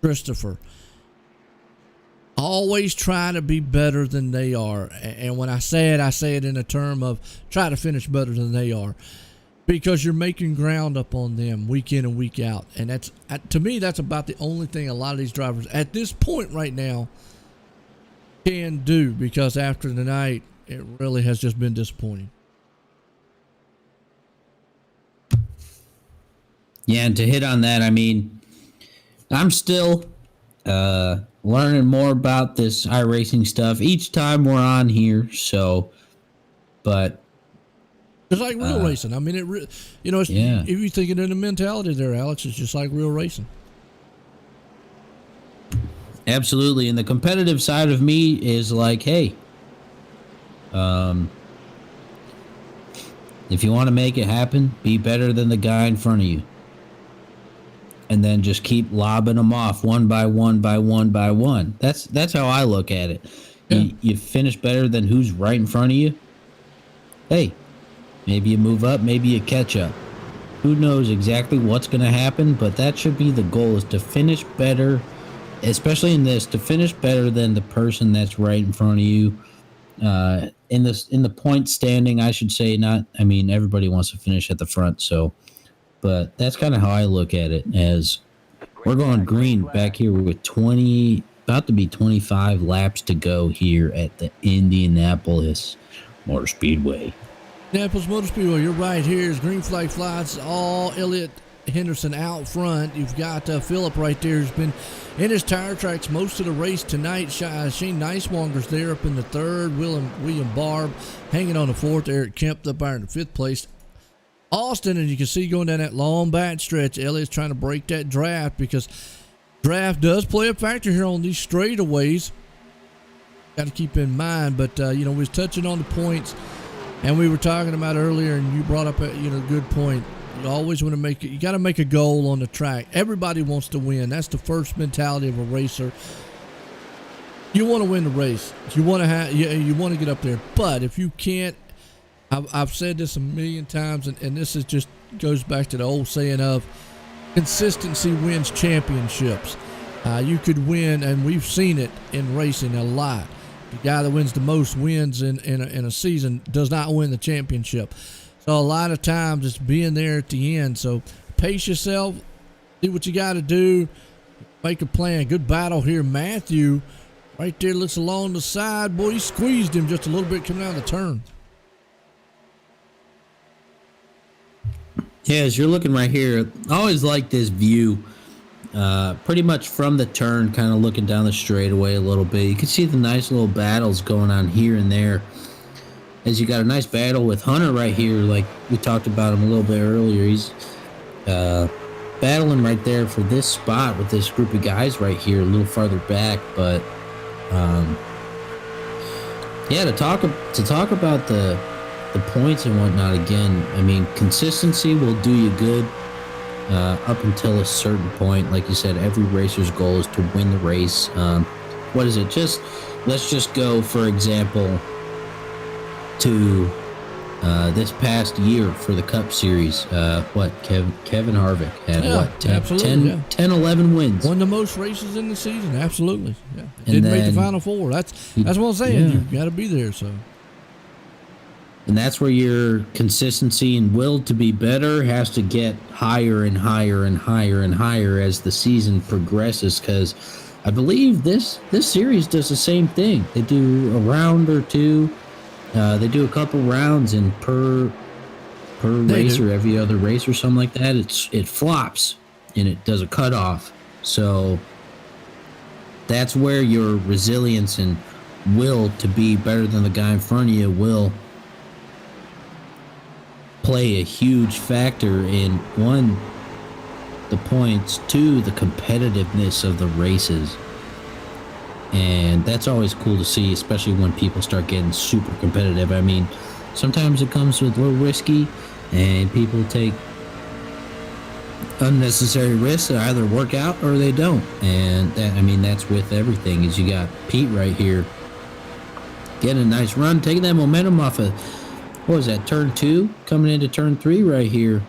Christopher. Always try to be better than they are. And when I say it in a term of try to finish better than they are, because you're making ground up on them week in and week out. And that's, to me, that's about the only thing a lot of these drivers at this point right now can do, because after tonight, it really has just been disappointing. Yeah, and to hit on that, I mean, I'm still learning more about this iRacing stuff each time we're on here. So, but it's like real racing. I mean, you know, if you're thinking in the mentality there, Alex, it's just like real racing. Absolutely, and the competitive side of me is like, hey, if you want to make it happen, be better than the guy in front of you. And then just keep lobbing them off one by one by one by one. That's how I look at it. Yeah. You finish better than who's right in front of you. Hey, maybe you move up, maybe you catch up. Who knows exactly what's going to happen, but that should be the goal, is to finish better, especially in this, to finish better than the person that's right in front of you. In the point standing, I should say, not, I mean, everybody wants to finish at the front, so. But that's kind of how I look at it, as we're going green back here with about to be 25 laps to go here at the Indianapolis Motor Speedway. Indianapolis Motor Speedway, you're right. Here's green flag flies, all Elliott Henderson out front. You've got Phillip right there, who's been in his tire tracks most of the race tonight. Shane Neiswanger's there up in the third. William Barb hanging on the fourth. Eric Kemp up there in the fifth place. Austin, and you can see going down that long back stretch, Elliott's trying to break that draft because draft does play a factor here on these straightaways. Got to keep in mind, but we was touching on the points, and we were talking about earlier, and you brought up a good point. You always want to make it. You got to make a goal on the track. Everybody wants to win. That's the first mentality of a racer. You want to win the race. You want to you want to get up there. But if you can't, I've said this a million times, and this is just goes back to the old saying of consistency wins championships. You could win, and we've seen it in racing a lot. The guy that wins the most wins in a season does not win the championship. So a lot of times it's being there at the end. So pace yourself, do what you got to do, make a plan. Good battle here. Matthew right there looks along the side. Boy, he squeezed him just a little bit coming out of the turn. Yeah, as you're looking right here, I always like this view. Pretty much from the turn, kind of looking down the straightaway a little bit. You can see the nice little battles going on here and there. As you got a nice battle with Hunter right here, like we talked about him a little bit earlier. He's battling right there for this spot with this group of guys right here, a little farther back. But yeah, to talk about the points and whatnot again. I mean, consistency will do you good up until a certain point. Like you said, every racer's goal is to win the race. What is it? Let's just go, for example, to this past year for the Cup Series. Kevin Harvick had 10, 11 wins. Won the most races in the season, absolutely. Yeah. Didn't make the Final Four. That's what I'm saying. Yeah. You got to be there. So, and that's where your consistency and will to be better has to get higher and higher and higher and higher as the season progresses. Because I believe this series does the same thing. They do a round or two. They do a couple rounds, and per race or every other race or something like that, it flops and it does a cutoff. So that's where your resilience and will to be better than the guy in front of you will play a huge factor in, one, the points, two, the competitiveness of the races. And that's always cool to see, especially when people start getting super competitive. I mean, sometimes it comes with a little risky, and people take unnecessary risks that either work out or they don't. And that's with everything. Is you got Pete right here getting a nice run, taking that momentum off of, what was that, turn 2, coming into turn 3 right here.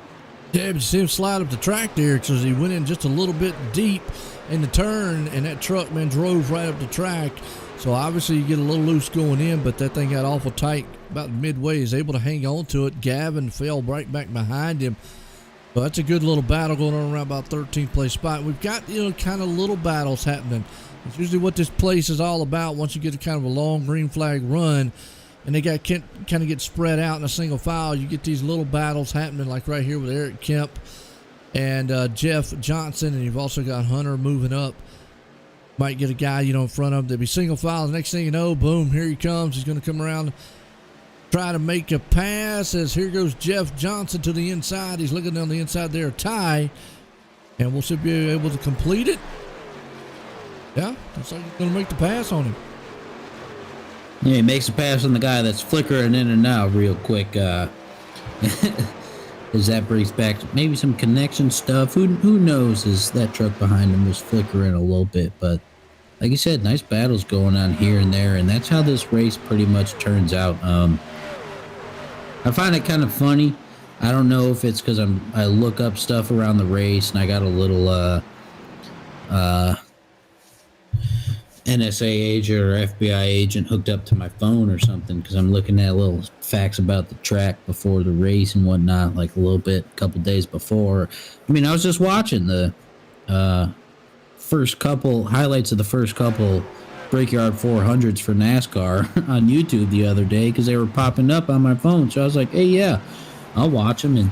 Yeah, but you see him slide up the track there because he went in just a little bit deep in the turn, and that truck, man, drove right up the track. So obviously you get a little loose going in, but that thing got awful tight about midway. He's able to hang on to it. Gavin fell right back behind him. So that's a good little battle going on around about 13th place spot. We've got, kind of little battles happening. It's usually what this place is all about. Once you get a kind of a long green flag run, and they got kind of get spread out in a single file, you get these little battles happening, like right here with Eric Kemp and Jeff Johnson, and you've also got Hunter moving up. Might get a guy, in front of him. They'll be single file. The next thing you know, boom, here he comes. He's going to come around, try to make a pass. As here goes Jeff Johnson to the inside. He's looking down the inside there, tie, and we'll see if he'll be able to complete it. Yeah, looks like he's going to make the pass on him. Yeah, he makes a pass on the guy that's flickering in and out real quick. As that brings back maybe some connection stuff. Who knows, as that truck behind him was flickering a little bit. But like you said, nice battles going on here and there, and that's how this race pretty much turns out. I find it kind of funny. I don't know if it's because I look up stuff around the race, and I got a little NSA agent or FBI agent hooked up to my phone or something, because I'm looking at little facts about the track before the race and whatnot, like a couple days before. I mean, I was just watching the first couple highlights of the first couple Brickyard 400s for NASCAR on YouTube the other day, because they were popping up on my phone. So I was like, hey, yeah, I'll watch them. And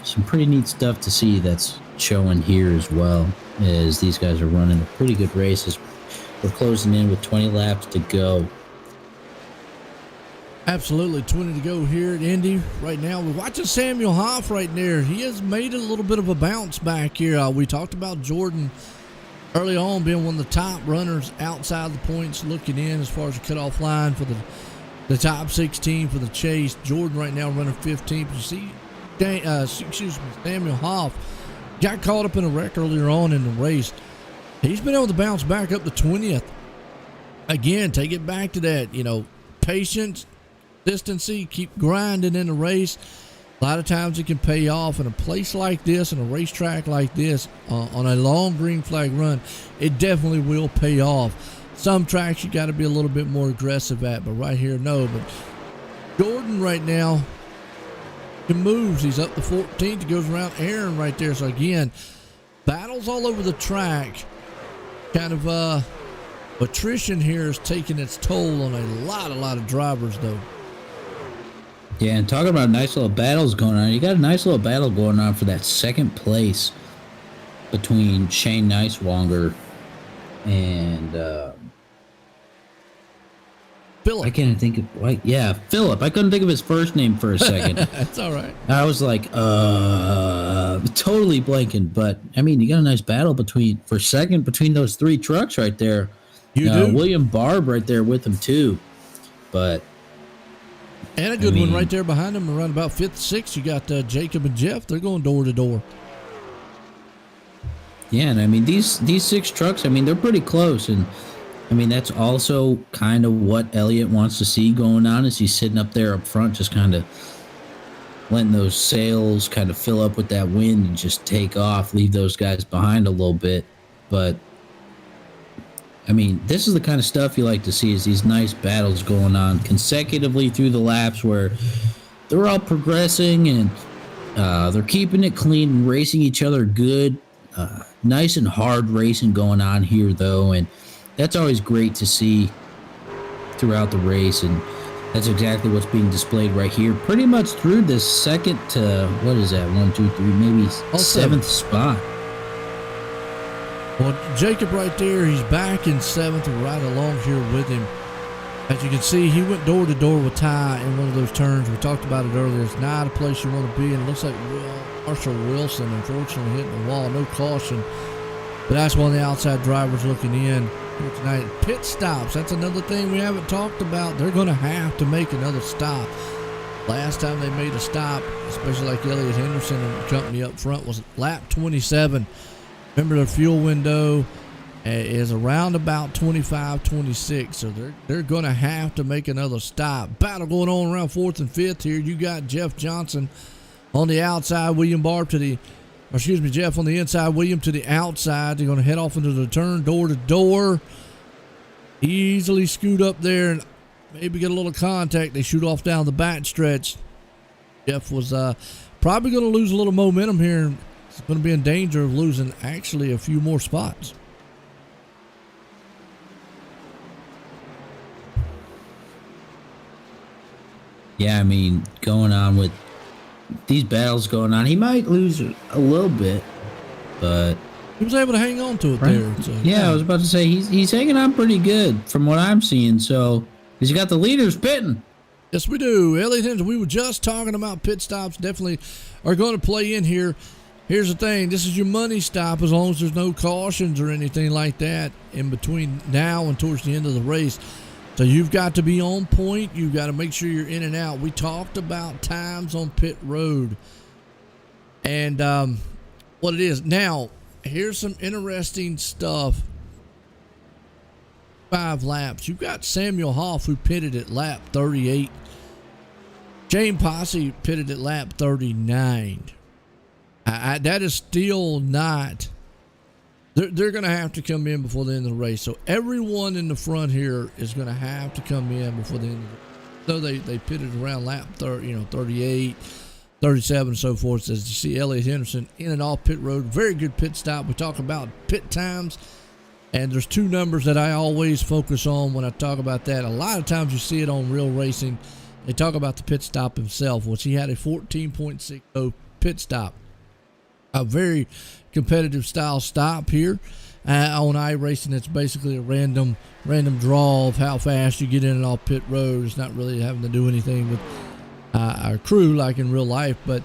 some pretty neat stuff to see that's showing here as well, as these guys are running pretty good races. We're closing in with 20 laps to go. Absolutely. 20 to go here at Indy. Right now, we're watching Samuel Hoff right there. He has made a little bit of a bounce back here. We talked about Jordan early on being one of the top runners outside the points looking in as far as the cutoff line for the top 16 for the chase. Jordan right now running 15th. You see, Samuel Hoff got caught up in a wreck earlier on in the race. He's been able to bounce back up to 20th. Again, take it back to that, patience, consistency, keep grinding in the race. A lot of times it can pay off in a place like this, in a racetrack like this, on a long green flag run. It definitely will pay off. Some tracks you got to be a little bit more aggressive at, but right here, no. But Jordan right now, he moves. He's up to 14th. He goes around Aaron right there. So again, battles all over the track. Kind of attrition here is taking its toll on a lot of drivers, though. Yeah, and talking about nice little battles going on, you got a nice little battle going on for that second place between Shane Nicewanger and Philip. I can't think of Philip. I couldn't think of his first name for a second. That's all right. I was like, totally blanking. But I mean, you got a nice battle for second between those three trucks right there. You do. William Barb right there with him too, but. And a good one right there behind them, around about 5th, 6th. You got Jacob and Jeff. They're going door to door. Yeah, and I mean these 6 trucks. I mean they're pretty close, and I mean that's also kind of what Elliott wants to see going on. Is he's sitting up there up front, just kind of letting those sails kind of fill up with that wind and just take off, leave those guys behind a little bit. But I mean, this is the kind of stuff you like to see, is these nice battles going on consecutively through the laps where they're all progressing and they're keeping it clean and racing each other good. Nice and hard racing going on here, though, and that's always great to see throughout the race, and that's exactly what's being displayed right here. Pretty much through this second to, what is that, 1, 2, 3, maybe 7th spot. Well, Jacob right there, he's back in 7th, right along here with him. As you can see, he went door to door with Ty in one of those turns. We talked about it earlier. It's not a place you want to be, and it looks like Marshall Wilson, unfortunately, hitting the wall. No caution. But that's one of the outside drivers looking in here tonight. Pit stops, that's another thing we haven't talked about. They're going to have to make another stop. Last time they made a stop, especially like Elliott Henderson and the company up front, was lap 27. Remember, their fuel window is around about 25, 26, so they're going to have to make another stop. Battle going on around 4th and 5th here. You got Jeff Johnson on the outside, William Barb Jeff on the inside, William to the outside. They're going to head off into the turn, door to door. Easily scoot up there and maybe get a little contact. They shoot off down the back stretch. Jeff was probably going to lose a little momentum here. He's going to be in danger of losing actually a few more spots. Yeah, I mean, going on with these battles going on, he might lose a little bit, but he was able to hang on to it there. So, yeah, I was about to say he's hanging on pretty good from what I'm seeing. So he's got the leaders pitting. Yes, we do. Elliott Henderson, we were just talking about pit stops. Definitely are going to play in here. Here's the thing. This is your money stop as long as there's no cautions or anything like that in between now and towards the end of the race. So you've got to be on point. You've got to make sure you're in and out. We talked about times on pit road and what it is. Now, here's some interesting stuff. 5 laps. You've got Samuel Hoff, who pitted at lap 38. Shane Posse pitted at lap 39. That is still not. They're going to have to come in before the end of the race. So everyone in the front here is going to have to come in before the end of the race. So they pitted around lap 38, 37, and so forth. As you see Elliott Henderson in and off pit road. Very good pit stop. We talk about pit times. And there's 2 numbers that I always focus on when I talk about that. A lot of times you see it on Real Racing. They talk about the pit stop himself, which he had a 14.60 pit stop. A very competitive style stop here. On iRacing, it's basically a random draw of how fast you get in and off pit road. It's not really having to do anything with our crew like in real life. But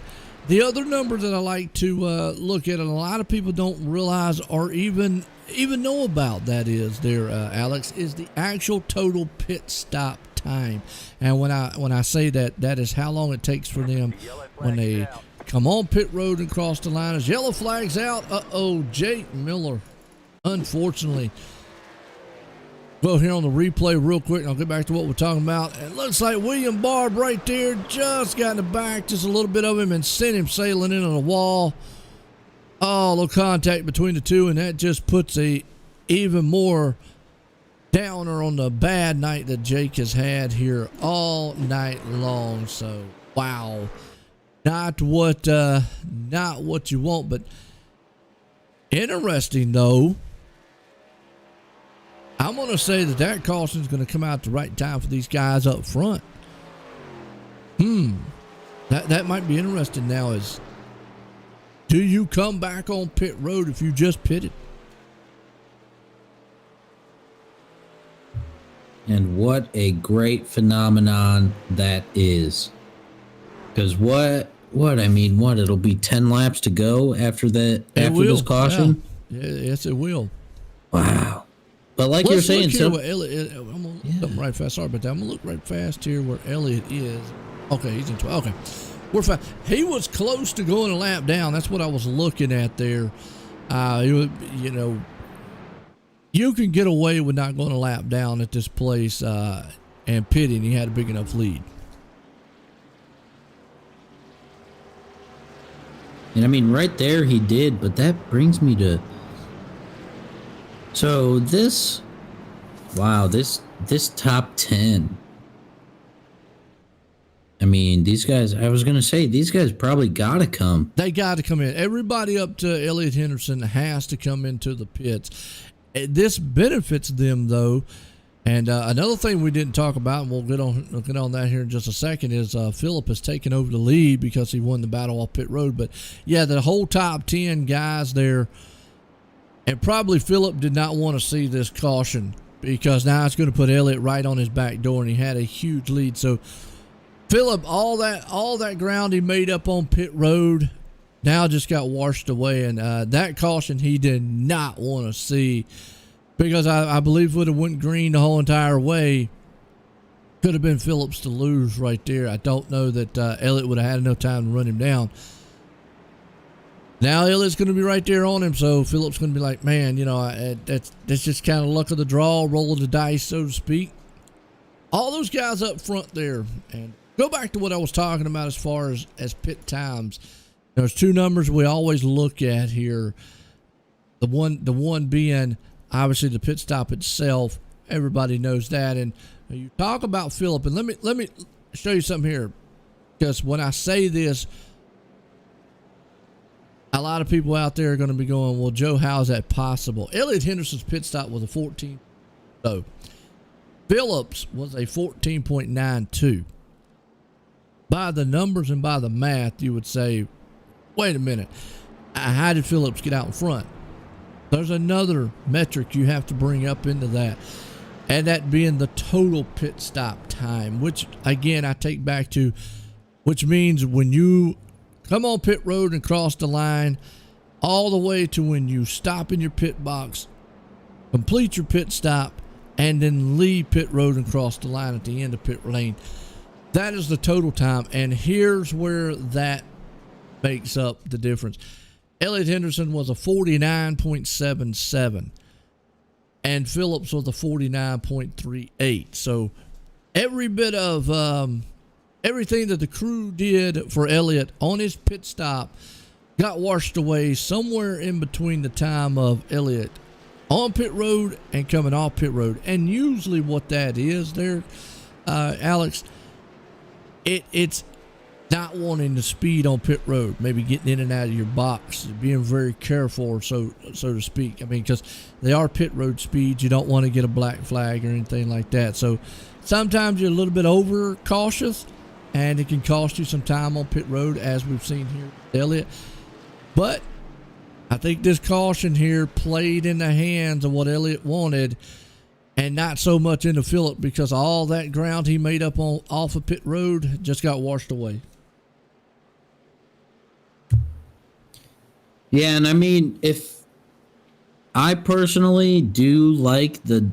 the other number that I like to look at, and a lot of people don't realize or even know about, that is there, Alex, is the actual total pit stop time. And when I say that, that is how long it takes for them when they come on pit road and cross the line. As yellow flags out, Jake Miller, unfortunately. Well, here on the replay real quick, and I'll get back to what we're talking about. And it looks like William Barb right there just got in the back, just a little bit of him, and sent him sailing into the wall. Oh, a little contact between the two, and that just puts a even more downer on the bad night that Jake has had here all night long. So, wow. Not what you want, but interesting though. I'm going to say that caution is going to come out at the right time for these guys up front. That might be interesting now. Is do you come back on pit road if you just pitted? And what a great phenomenon that is. Because it'll be 10 laps to go after this caution? Yeah. Yes, it will. Wow. But like you're saying, I'm going to look something right fast. Sorry about that. I'm going to look right fast here where Elliott is. Okay, he's in 12. Okay. We're fine. He was close to going a lap down. That's what I was looking at there. You can get away with not going a lap down at this place and pitting. He had a big enough lead. And I mean, right there he did, but that brings me to... So this top 10. I mean, these guys, I was going to say, these guys probably got to come. They got to come in. Everybody up to Elliott Henderson has to come into the pits. This benefits them, though. And another thing we didn't talk about, and we'll get on that here in just a second, is Phillip has taken over the lead because he won the battle off pit road. But, yeah, the whole top 10 guys there, and probably Phillip did not want to see this caution because now it's going to put Elliott right on his back door, and he had a huge lead. So, Phillip, all that ground he made up on pit road now just got washed away, and that caution he did not want to see. Because I believe would have went green the whole entire way. Could have been Phillips to lose right there. I don't know that Elliott would have had enough time to run him down. Now Elliott's going to be right there on him, so Phillips going to be like, man, that's just kind of luck of the draw, roll of the dice, so to speak. All those guys up front there, and go back to what I was talking about as far as pit times. There's two numbers we always look at here. The one being obviously the pit stop itself. Everybody knows that. And you talk about Phillip, and let me show you something here, because when I say this, a lot of people out there are going to be going, well, Joe, how is that possible? Elliott Henderson's pit stop was a 14. So Phillips was a 14.92. By the numbers and by the math, you would say, wait a minute, how did Phillips get out in front? There's another metric you have to bring up into that, and that being the total pit stop time, which again I take back to, which means when you come on pit road and cross the line all the way to when you stop in your pit box, complete your pit stop, and then leave pit road and cross the line at the end of pit lane. That is the total time, and here's where that makes up the difference. Elliott Henderson was a 49.77, and Phillips was a 49.38. So every bit of everything that the crew did for Elliott on his pit stop got washed away somewhere in between the time of Elliott on pit road and coming off pit road. And usually what that is there, Alex, it's not wanting to speed on pit road, maybe getting in and out of your box, being very careful, so to speak. I mean, because they are pit road speeds. You don't want to get a black flag or anything like that. So sometimes you're a little bit over cautious, and it can cost you some time on pit road, as we've seen here with Elliott. But I think this caution here played in the hands of what Elliott wanted and not so much into Phillip, because all that ground he made up on off of pit road just got washed away. Yeah, and I mean, if I personally do like the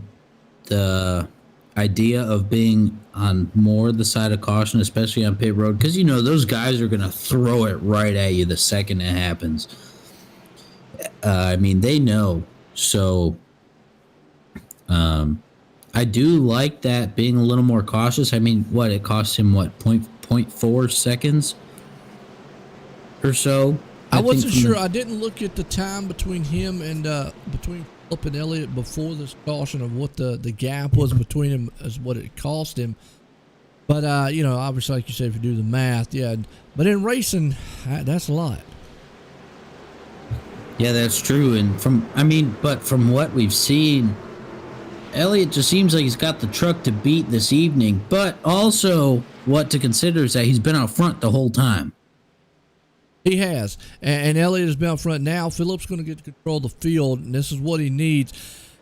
idea of being on more the side of caution, especially on pit road, because those guys are gonna throw it right at you the second it happens. I mean, they know. So, I do like that, being a little more cautious. I mean, it cost him 0.4 seconds or so. I wasn't sure. I didn't look at the time between him and between Phillip and Elliott before this caution of what the gap was between him as what it cost him. But obviously, like you said, if you do the math, yeah. But in racing, that's a lot. Yeah, that's true. And from what we've seen, Elliott just seems like he's got the truck to beat this evening. But also, what to consider is that he's been out front the whole time. He has, and Elliott has been out front. Now Phillip's going to get to control the field, and this is what he needs.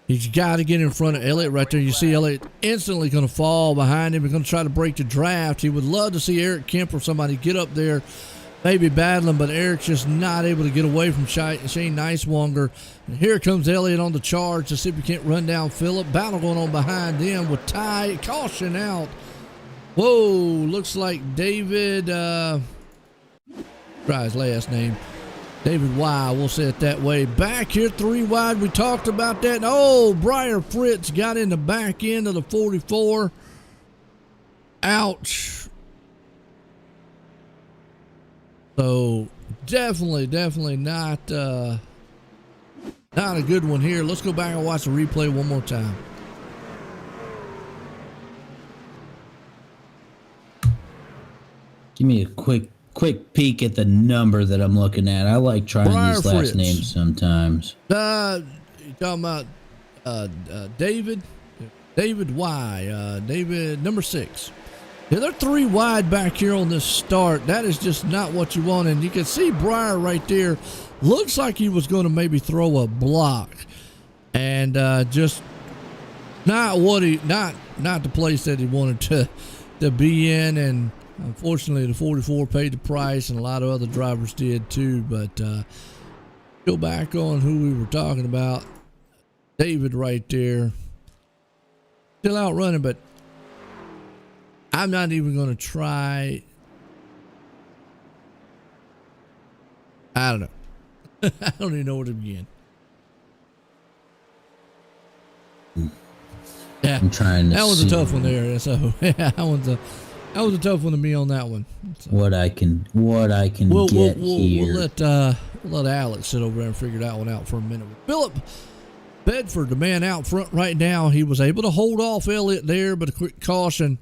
He's got to get in front of Elliott right there. You see Elliott instantly going to fall behind him. He's going to try to break the draft. He would love to see Eric Kemp or somebody get up there, maybe battling, but Eric's just not able to get away from Shane Nicewanger. And here comes Elliott on the charge to see if he can't run down Phillip. Battle going on behind them with Ty. Caution out. Whoa, looks like David... try his last name. David Y, we'll say it that way. Back here, 3 wide. We talked about that. Oh, Briar Fritz got in the back end of the 44. Ouch. So definitely not a good one here. Let's go back and watch the replay one more time. Give me a quick peek at the number that I'm looking at. I like trying these last names sometimes. You talking about David Y, David number 6. Yeah, they're 3 wide back here on this start. That is just not what you want. And you can see Briar right there. Looks like he was going to maybe throw a block, and just not what not the place that he wanted to be in. And unfortunately, the 44 paid the price, and a lot of other drivers did too. But go back on who we were talking about. David right there. Still out running, but I'm not even going to try. I don't know. I don't even know where to begin. Yeah, I'm trying to that was see a tough one there. So yeah, that was a tough one to me on that one. So, what I can get here. We'll let Alex sit over there and figure that one out for a minute. Phillip Bedford, the man out front right now, he was able to hold off Elliott there, but a quick caution.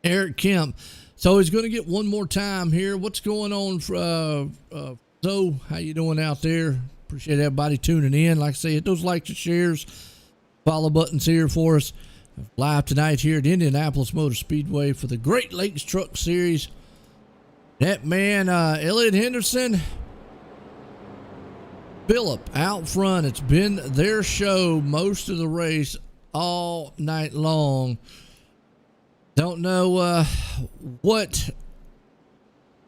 Eric Kemp. So he's going to get one more time here. What's going on, Zoe? How you doing out there? Appreciate everybody tuning in. Like I say, hit those likes and shares. Follow buttons here for us. Live tonight here at Indianapolis Motor Speedway for the Great Lakes Truck Series. That man, Elliott Henderson, Phillip out front. It's been their show most of the race all night long. Don't know what.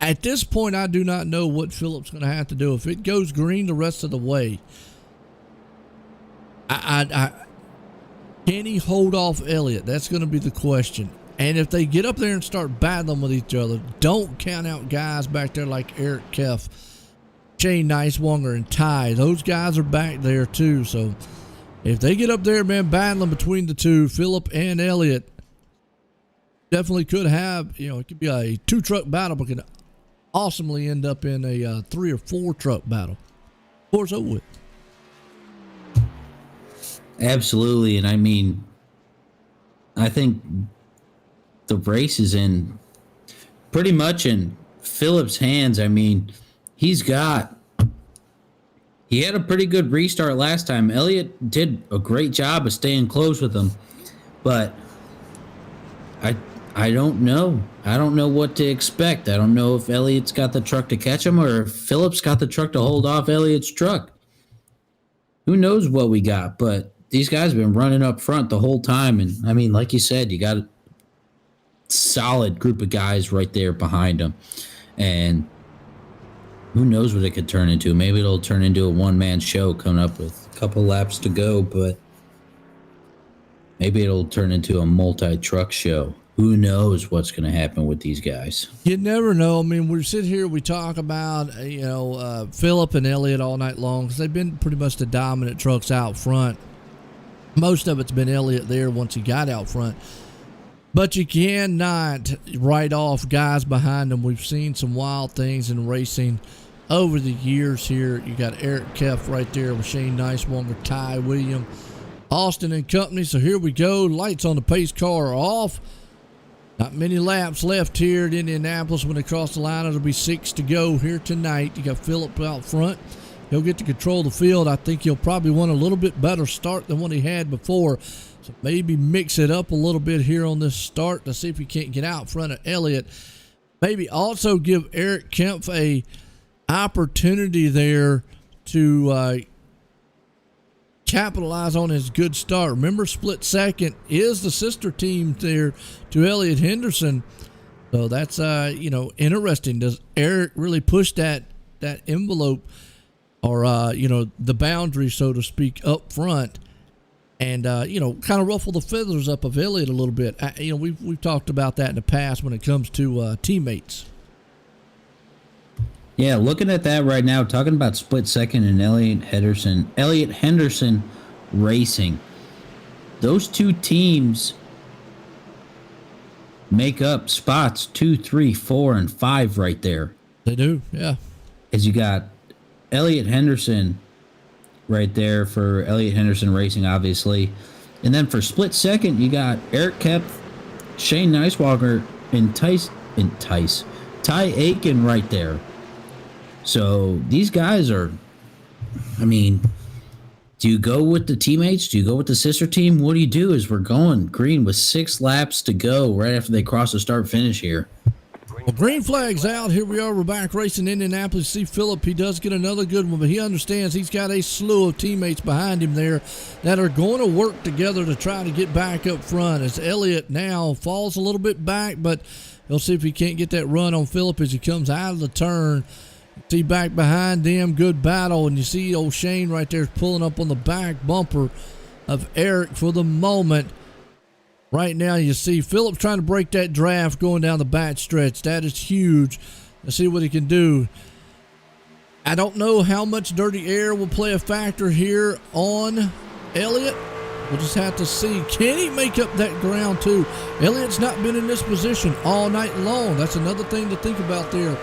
At this point, I do not know what Phillip's going to have to do. If it goes green the rest of the way, can he hold off Elliott? That's going to be the question. And if they get up there and start battling with each other, don't count out guys back there like Eric Keff, Shane Nicewanger, and Ty. Those guys are back there too. So if they get up there, man, battling between the two, Phillip and Elliott, definitely could have, it could be a 2-truck battle, but could awesomely end up in a 3 or 4-truck battle. Of course, it would. Absolutely. And I mean, I think the race is pretty much in Phillip's hands. I mean, he had a pretty good restart last time. Elliott did a great job of staying close with him, but I don't know. I don't know what to expect. I don't know if Elliott's got the truck to catch him or if Phillips got the truck to hold off Elliott's truck. Who knows what we got, but these guys have been running up front the whole time. And, I mean, like you said, you got a solid group of guys right there behind them. And who knows what it could turn into. Maybe it'll turn into a one-man show coming up with a couple laps to go, but maybe it'll turn into a multi-truck show. Who knows what's going to happen with these guys? You never know. I mean, we sit here, we talk about, Phillip and Elliott all night long because they've been pretty much the dominant trucks out front. Most of it's been Elliott there once he got out front. But you cannot write off guys behind them. We've seen some wild things in racing over the years here. You got Eric Kempf right there with Shane Nicewanger, Ty Williams, Austin and company. So here we go. Lights on the pace car are off. Not many laps left here at Indianapolis. When they cross the line, it'll be 6 to go here tonight. You got Phillip out front. He'll get to control the field. I think he'll probably want a little bit better start than what he had before. So maybe mix it up a little bit here on this start to see if he can't get out front of Elliott. Maybe also give Eric Kempf a opportunity there to capitalize on his good start. Remember, split second is the sister team there to Elliott Henderson. So that's interesting. Does Eric really push that envelope or the boundary, so to speak, up front and kind of ruffle the feathers up of Elliott a little bit? We've talked about that in the past when it comes to teammates. Yeah, looking at that right now, talking about split second and Elliott Henderson Racing. Those two teams make up spots 2, 3, 4, and 5 right there. They do, yeah. As you got Elliott Henderson right there for Elliott Henderson Racing, obviously. And then for split second, you got Eric Kempf, Shane Nicewanger, and Ty Aiken right there. So these guys are, do you go with the teammates? Do you go with the sister team? What do you do as we're going green with 6 laps to go right after they cross the start finish here? Well, green flag's out. Here we are. We're back racing Indianapolis. See Phillip. He does get another good one, but he understands he's got a slew of teammates behind him there that are going to work together to try to get back up front. As Elliott now falls a little bit back, but he'll see if he can't get that run on Phillip as he comes out of the turn. See back behind them, good battle, and you see old Shane right there pulling up on the back bumper of Eric for the moment. Right now you see Phillip trying to break that draft going down the back stretch. That is huge. Let's see what he can do. I don't know how much dirty air will play a factor here on Elliott. We'll just have to see. Can he make up that ground too? Elliott's not been in this position all night long. That's another thing to think about there.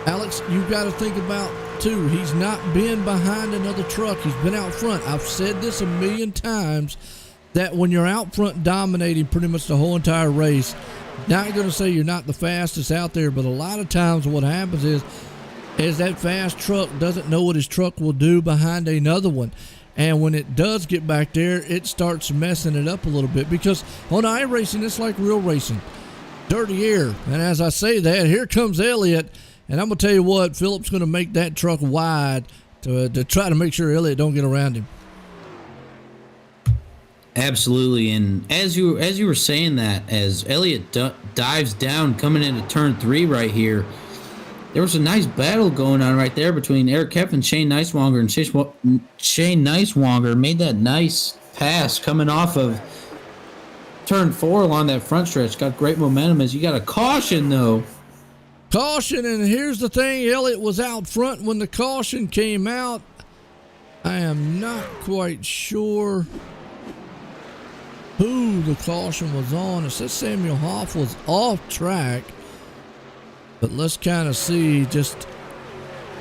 Alex, you've got to think about, too, he's not been behind another truck. He's been out front. I've said this a million times, that when you're out front dominating pretty much the whole entire race, not going to say you're not the fastest out there, but a lot of times what happens is that fast truck doesn't know what his truck will do behind another one. And when it does get back there, it starts messing it up a little bit, because on iRacing, it's like real racing. Dirty air. And as I say that, here comes Elliott. And I'm going to tell you what, Phillip's going to make that truck wide to try to make sure Elliott don't get around him. Absolutely. And as you were saying that, as Elliott dives down coming into turn 3 right here, there was a nice battle going on right there between Eric Kempf and Shane Nicewanger. And Shane Nicewanger made that nice pass coming off of turn 4 along that front stretch. Got great momentum as you got a caution, though. Caution, and here's the thing, Elliott was out front when the caution came out. I am not quite sure who the caution was on. It says Samuel Hoff was off track, but let's kind of see. Just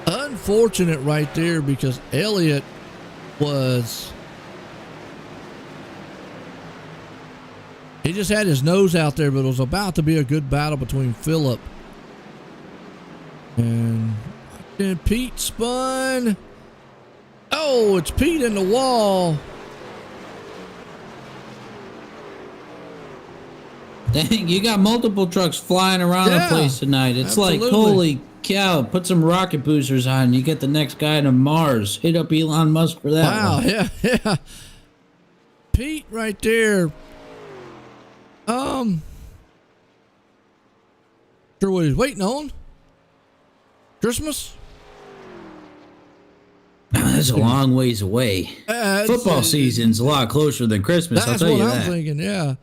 unfortunate right there, because Elliott he just had his nose out there, but it was about to be a good battle between Phillip and Pete spun. Oh, it's Pete in the wall. Dang, you got multiple trucks flying around the Yeah, place tonight. It's like, absolutely. holy cow, put some rocket boosters on. You get the next guy to Mars. Hit up Elon Musk for that Wow, one. yeah. Pete right there. Sure what he's waiting on. Christmas? That's a long ways away. Football season's a lot closer than Christmas, I'll That's tell what you I'm that. thinking, yeah.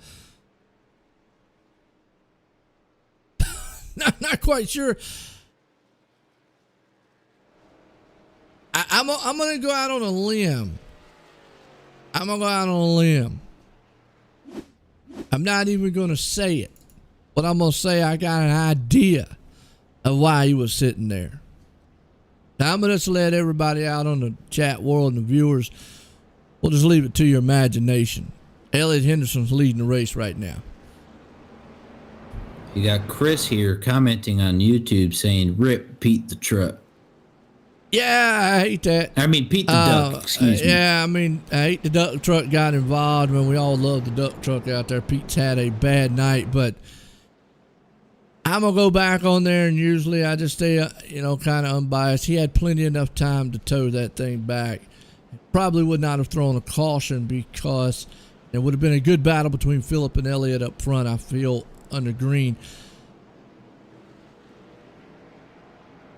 Not quite sure. I'm going to go out on a limb. I'm not even going to say it. But I'm going to say I got an idea of why he was sitting there. Now, I'm going to just let everybody out on the chat world and the viewers. We'll just leave it to your imagination. Elliott Henderson's leading the race right now. You got Chris here commenting on YouTube saying, "Rip Pete the truck." Yeah, I hate that. I mean, Pete the duck, excuse me. Yeah, I mean, I hate the duck truck got involved. I mean, we all love the duck truck out there. Pete's had a bad night, but I'm going to go back on there, and usually I just stay, kind of unbiased. He had plenty enough time to tow that thing back. Probably would not have thrown a caution because it would have been a good battle between Phillip and Elliott up front, I feel, under green.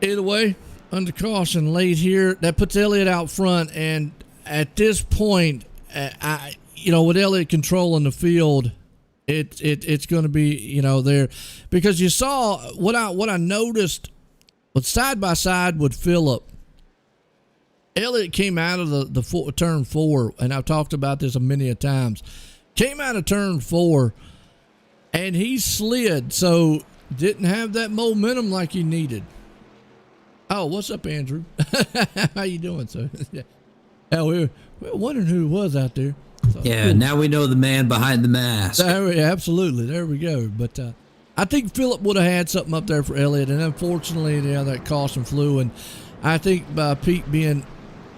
Either way, under caution, late here. That puts Elliott out front, and at this point, with Elliott controlling the field, it's going to be there, because you saw what I noticed was side by side with Phillip. Elliott came out of the turn 4, and I've talked about this many times. Came out of turn 4, and he slid, so didn't have that momentum like he needed. Oh, what's up, Andrew? How you doing, sir? Yeah, we're wondering who it was out there. So, yeah, cool. Now we know the man behind the mask. Absolutely, there we go. But I think Phillip would have had something up there for Elliott, and unfortunately, that caution flew. And I think by Pete being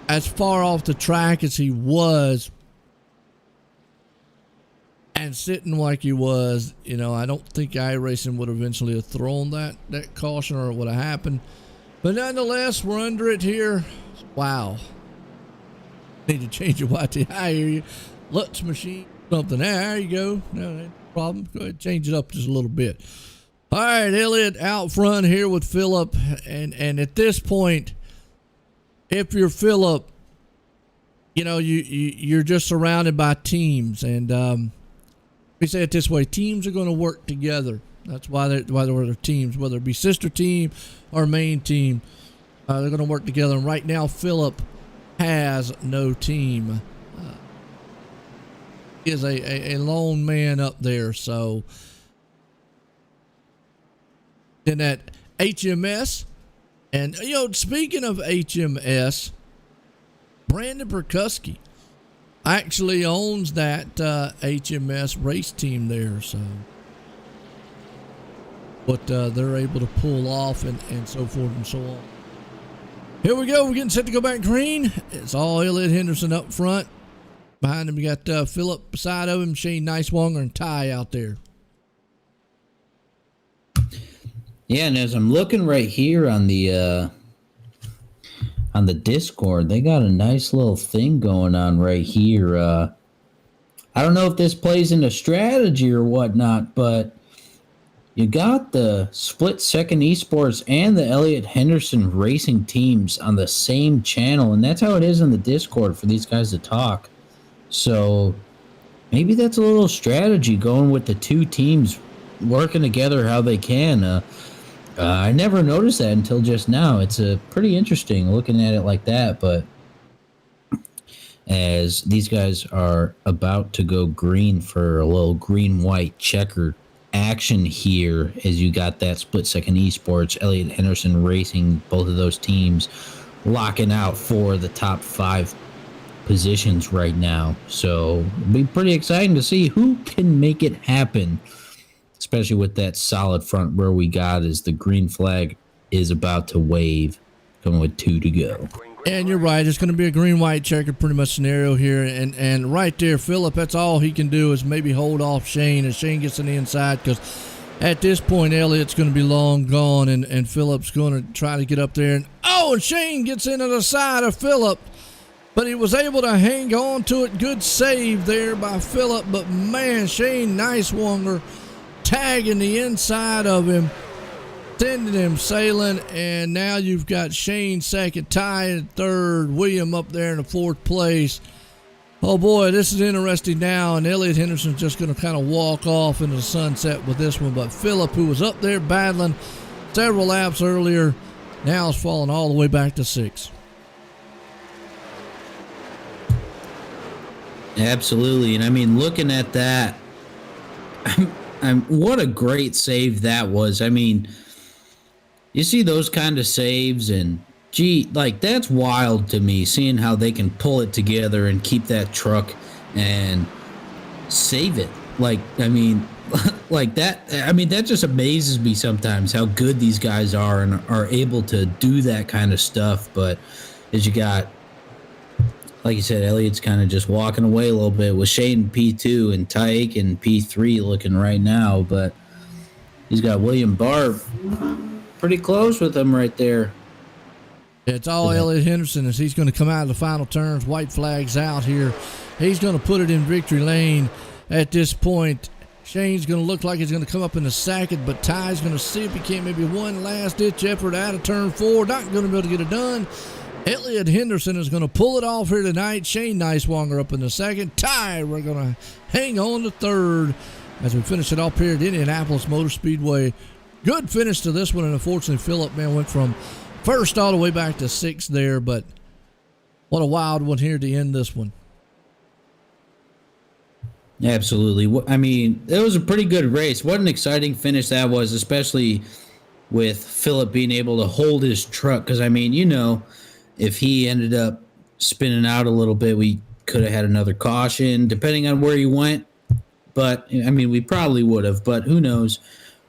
as far off the track as he was and sitting like he was, I don't think iRacing would eventually have thrown that caution, or it would have happened. But nonetheless, we're under it here. Wow. Need to change your YT. I hear you. Lutz machine, something. There you go. No problem. Go ahead, change it up just a little bit. All right, Elliott out front here with Phillip. And at this point, if you're Phillip, you're just surrounded by teams. And let me say it this way: teams are going to work together. That's why they're teams, whether it be sister team or main team. They're going to work together. And right now, Phillip has no team. He is a lone man up there. So then that HMS, and speaking of HMS, Brandon Perkuski actually owns that HMS race team there. So what they're able to pull off and so forth and so on. Here we go. We're getting set to go back green. It's all Elliott Henderson up front. Behind him, we got Phillip beside of him, Shane Nicewanger, and Ty out there. Yeah, and as I'm looking right here on the Discord, they got a nice little thing going on right here. I don't know if this plays into strategy or whatnot, but you got the Split Second Esports and the Elliott Henderson racing teams on the same channel, and that's how it is in the Discord for these guys to talk. So maybe that's a little strategy, going with the two teams working together how they can. I never noticed that until just now. It's pretty interesting looking at it like that, but as these guys are about to go green for a little green-white checkered action here, as you got that Split Second Esports, Elliott Henderson Racing, both of those teams locking out for the top 5 positions right now. So it'll be pretty exciting to see who can make it happen, especially with that solid front row we got as the green flag is about to wave, coming with 2 to go. And you're right. It's going to be a green-white checkered pretty much scenario here. And right there, Phillip, that's all he can do is maybe hold off Shane as Shane gets on the inside, because at this point, Elliott's going to be long gone, and Phillip's going to try to get up there. And Shane gets into the side of Phillip, but he was able to hang on to it. Good save there by Phillip. But, man, Shane Nicewanger tagging the inside of him, sending him sailing, and now you've got Shane second, Ty in third, William up there in the fourth place. Oh boy, this is interesting now, and Elliott Henderson's just going to kind of walk off into the sunset with this one. But Phillip, who was up there battling several laps earlier, now is falling all the way back to 6th. Absolutely, and I mean, looking at that, what a great save that was. I mean, you see those kind of saves, and gee, like, that's wild to me, seeing how they can pull it together and keep that truck and save it. Like, I mean, like that. I mean, that just amazes me sometimes how good these guys are and are able to do that kind of stuff. But as you got, like you said, Elliott's kind of just walking away a little bit with Shane P2 and Ty Aiken P3 looking right now, but he's got William Barb pretty close with him right there. It's all Elliott Henderson as he's going to come out of the final turns. White flags out here. He's going to put it in victory lane at this point. Shane's going to look like he's going to come up in the second, but Ty's going to see if he can't, maybe one last-ditch effort out of turn 4. Not going to be able to get it done. Elliott Henderson is going to pull it off here tonight. Shane Nicewanger up in the second. Ty, we're going to hang on to third as we finish it off here at Indianapolis Motor Speedway. Good finish to this one, and unfortunately, Phillip, man, went from first all the way back to 6th there, but what a wild one here to end this one. Absolutely. I mean, it was a pretty good race. What an exciting finish that was, especially with Phillip being able to hold his truck. Because, I mean, you know, if he ended up spinning out a little bit, we could have had another caution, depending on where he went. But, I mean, we probably would have, but who knows.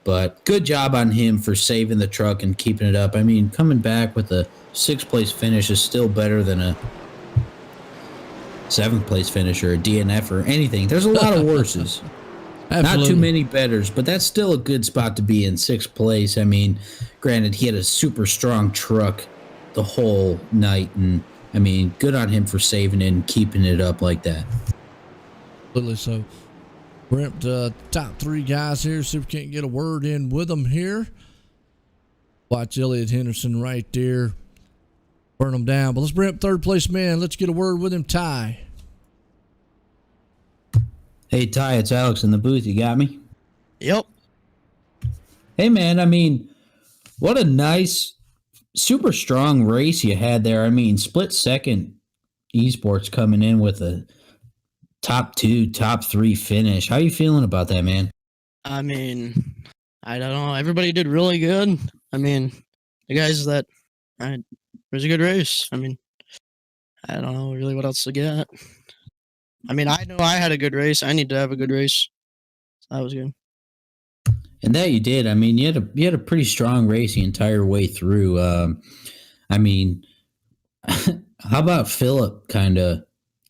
But good job on him for saving the truck and keeping it up. I mean, coming back with a 6th-place finish is still better than a 7th-place finish or a DNF or anything. There's a lot of worses. Not too many betters, but that's still a good spot to be in 6th place. I mean, granted, he had a super strong truck the whole night, and, I mean, good on him for saving it and keeping it up like that. Absolutely so. We're up to top 3 guys here. See if we can't get a word in with them here. Watch Elliott Henderson right there. Burn them down. But let's bring up 3rd place man. Let's get a word with him. Ty. Hey, Ty, it's Alex in the booth. You got me? Yep. Hey, man, I mean, what a nice, super strong race you had there. I mean, split second esports coming in with a top 2, top 3 finish. How you feeling about that, man? I mean, I don't know. Everybody did really good. I mean, the guys that it was a good race. I mean, I don't know really what else to get. I mean, I know I had a good race. I need to have a good race. So that was good. And that you did. I mean, you had a pretty strong race the entire way through. I mean, how about Phillip kind of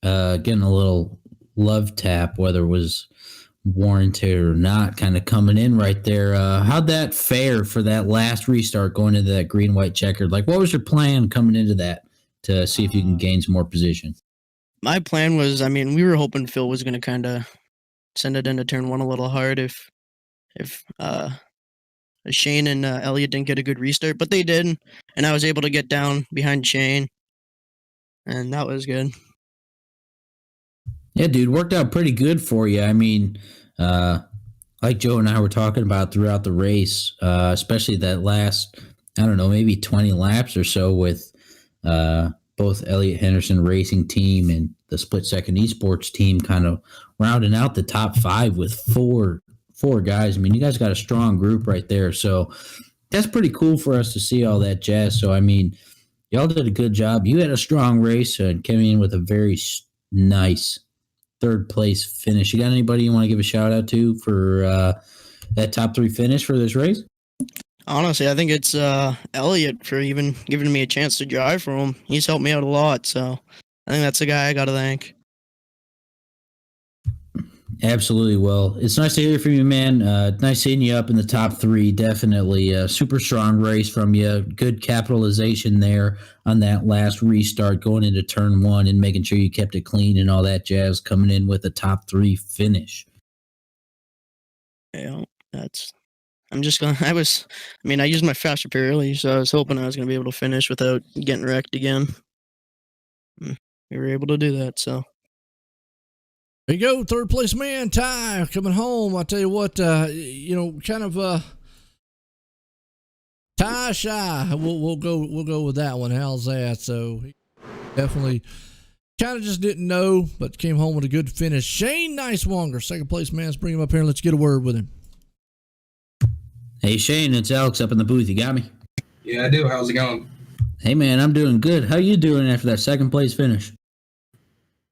getting a little love tap, whether it was warranted or not, kind of coming in right there. How'd that fare for that last restart going into that green-white checkered? Like, what was your plan coming into that to see if you can gain some more position? My plan was, I mean, we were hoping Phil was going to kind of send it into turn 1 a little hard if Shane and Elliott didn't get a good restart, but they did, and I was able to get down behind Shane, and that was good. Yeah, dude, worked out pretty good for you. I mean, like Joe and I were talking about throughout the race, especially that last, I don't know, maybe 20 laps or so with both Elliott Henderson Racing Team and the Split Second Esports team kind of rounding out the top 5 with four guys. I mean, you guys got a strong group right there. So that's pretty cool for us to see all that jazz. So, I mean, y'all did a good job. You had a strong race and came in with a very nice 3rd place finish. You got anybody you want to give a shout out to for that top 3 finish for this race? Honestly, I think it's Elliot for even giving me a chance to drive for him. He's helped me out a lot, so I think that's the guy I got to thank. Absolutely. Well, it's nice to hear from you, man. Nice seeing you up in the top 3. Definitely a super strong race from you. Good capitalization there on that last restart going into turn 1 and making sure you kept it clean and all that jazz, coming in with a top 3 finish. Yeah, I'm just going to, I used my fast repair early, so I was hoping I was going to be able to finish without getting wrecked again. We were able to do that, so. There you go, third place man, Ty, coming home. I tell you what, Ty Shy. We'll go with that one. How's that? So he definitely kind of just didn't know, but came home with a good finish. Shane Nicewanger, second place man. Let's bring him up here and let's get a word with him. Hey Shane, it's Alex up in the booth. You got me? Yeah, I do. How's it going? Hey man, I'm doing good. How you doing after that second place finish?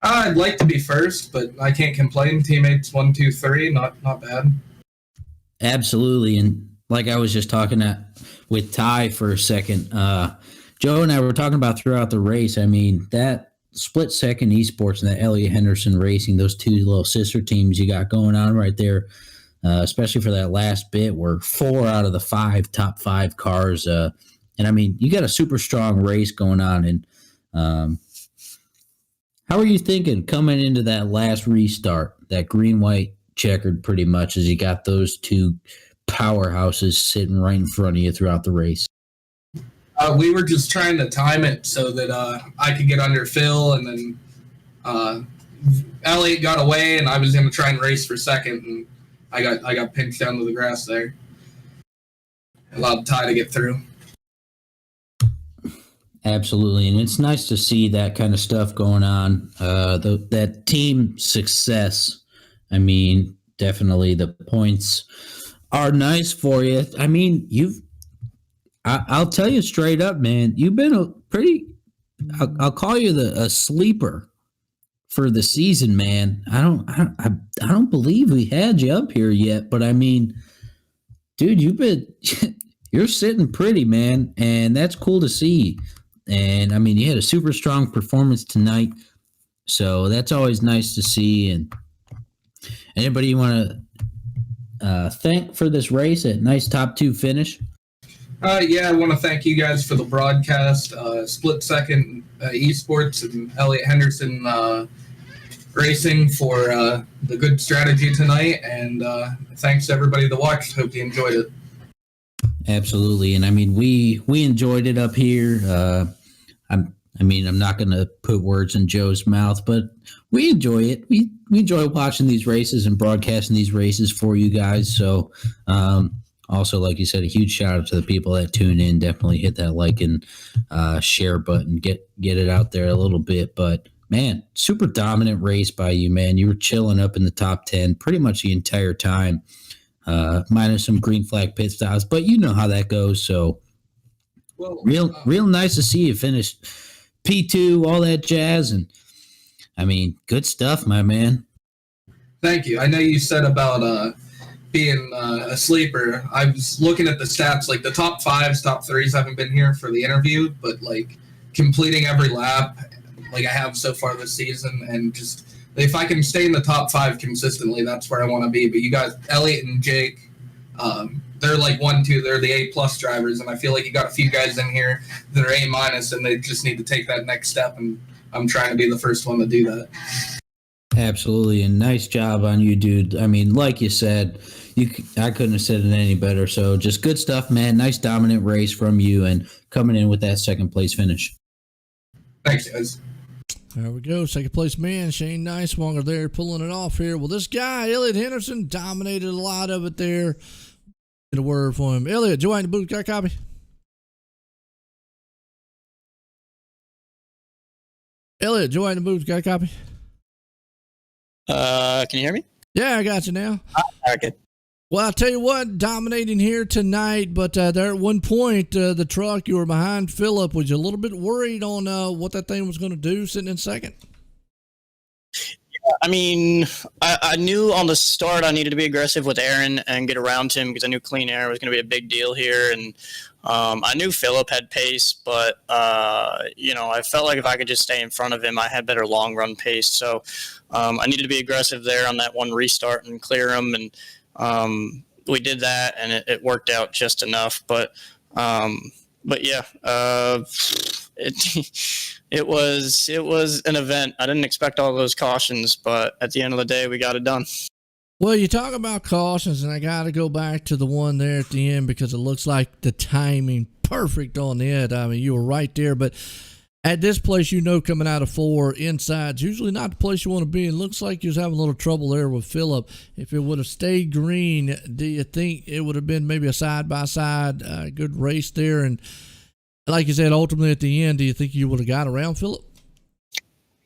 I'd like to be first, but I can't complain. Teammates 1, 2, 3, not bad. Absolutely, and like I was just talking with Ty for a second, Joe and I were talking about throughout the race. I mean, that split second esports and that Elliott Henderson Racing, those two little sister teams you got going on right there, especially for that last bit, were 4 out of the 5 top 5 cars. And I mean, you got a super strong race going on. And how are you thinking coming into that last restart, that green-white checkered pretty much, as you got those two powerhouses sitting right in front of you throughout the race? We were just trying to time it so that I could get under Phil, and then Elliot got away, and I was going to try and race for second, and I got pinched down to the grass there. Allowed Ty to get through. Absolutely, and it's nice to see that kind of stuff going on. That team success. I mean, definitely the points are nice for you. I mean, I'll tell you straight up, man. You've been a pretty. I'll call you a sleeper for the season, man. I don't believe we had you up here yet, but I mean, dude, you're sitting pretty, man, and that's cool to see. And I mean, you had a super strong performance tonight, so that's always nice to see. And anybody you want to thank for this race, a nice top 2 finish? Yeah, I want to thank you guys for the broadcast, Split Second Esports, and Elliott Henderson Racing for the good strategy tonight. And thanks to everybody that watched. Hope you enjoyed it. Absolutely, and I mean we enjoyed it up here. I'm not going to put words in Joe's mouth, but we enjoy it. We enjoy watching these races and broadcasting these races for you guys. So, also, like you said, a huge shout out to the people that tune in. Definitely hit that like and share button. Get it out there a little bit. But man, super dominant race by you, man. You were chilling up in the top 10 pretty much the entire time. Minus some green flag pit stops, but you know how that goes. So, well, real nice to see you finish P2, all that jazz, and I mean, good stuff, my man. Thank you. I know you said about being a sleeper. I was looking at the stats, like the top 5s, top 3s haven't been here for the interview, but like completing every lap, like I have so far this season, and just if I can stay in the top 5 consistently, that's where I want to be. But you guys, Elliot and Jake, they're like 1, 2. They're the A+ drivers, and I feel like you got a few guys in here that are A-, and they just need to take that next step. And I'm trying to be the first one to do that. Absolutely, and nice job on you, dude. I mean, like you said, I couldn't have said it any better. So just good stuff, man. Nice dominant race from you, and coming in with that second place finish. Thanks, guys. There we go. Second place man, Shane Nicewanger there pulling it off here. Well, this guy, Elliott Henderson, dominated a lot of it there. Get a word for him. Elliott, join the booth. Got a copy? Elliott, join the booth. Got a copy? Can you hear me? Yeah, I got you now. Okay. Well, I'll tell you what, dominating here tonight, but there at one point, the truck, you were behind Phillip. Was you a little bit worried on what that thing was going to do sitting in second? I mean, I knew on the start I needed to be aggressive with Aaron and get around him because I knew clean air was going to be a big deal here. And I knew Phillip had pace, but, I felt like if I could just stay in front of him, I had better long run pace. So I needed to be aggressive there on that one restart and clear him. And we did that, and it worked out just enough. But yeah, it was an event. I didn't expect all those cautions, but at the end of the day, we got it done. Well, you talk about cautions, and I got to go back to the one there at the end because it looks like the timing perfect on it. I mean, you were right there, but at this place, coming out of 4, inside's usually not the place you want to be. It looks like you was having a little trouble there with Phillip. If it would have stayed green, do you think it would have been maybe a side-by-side good race there? And like you said, ultimately at the end, do you think you would have got around Phillip?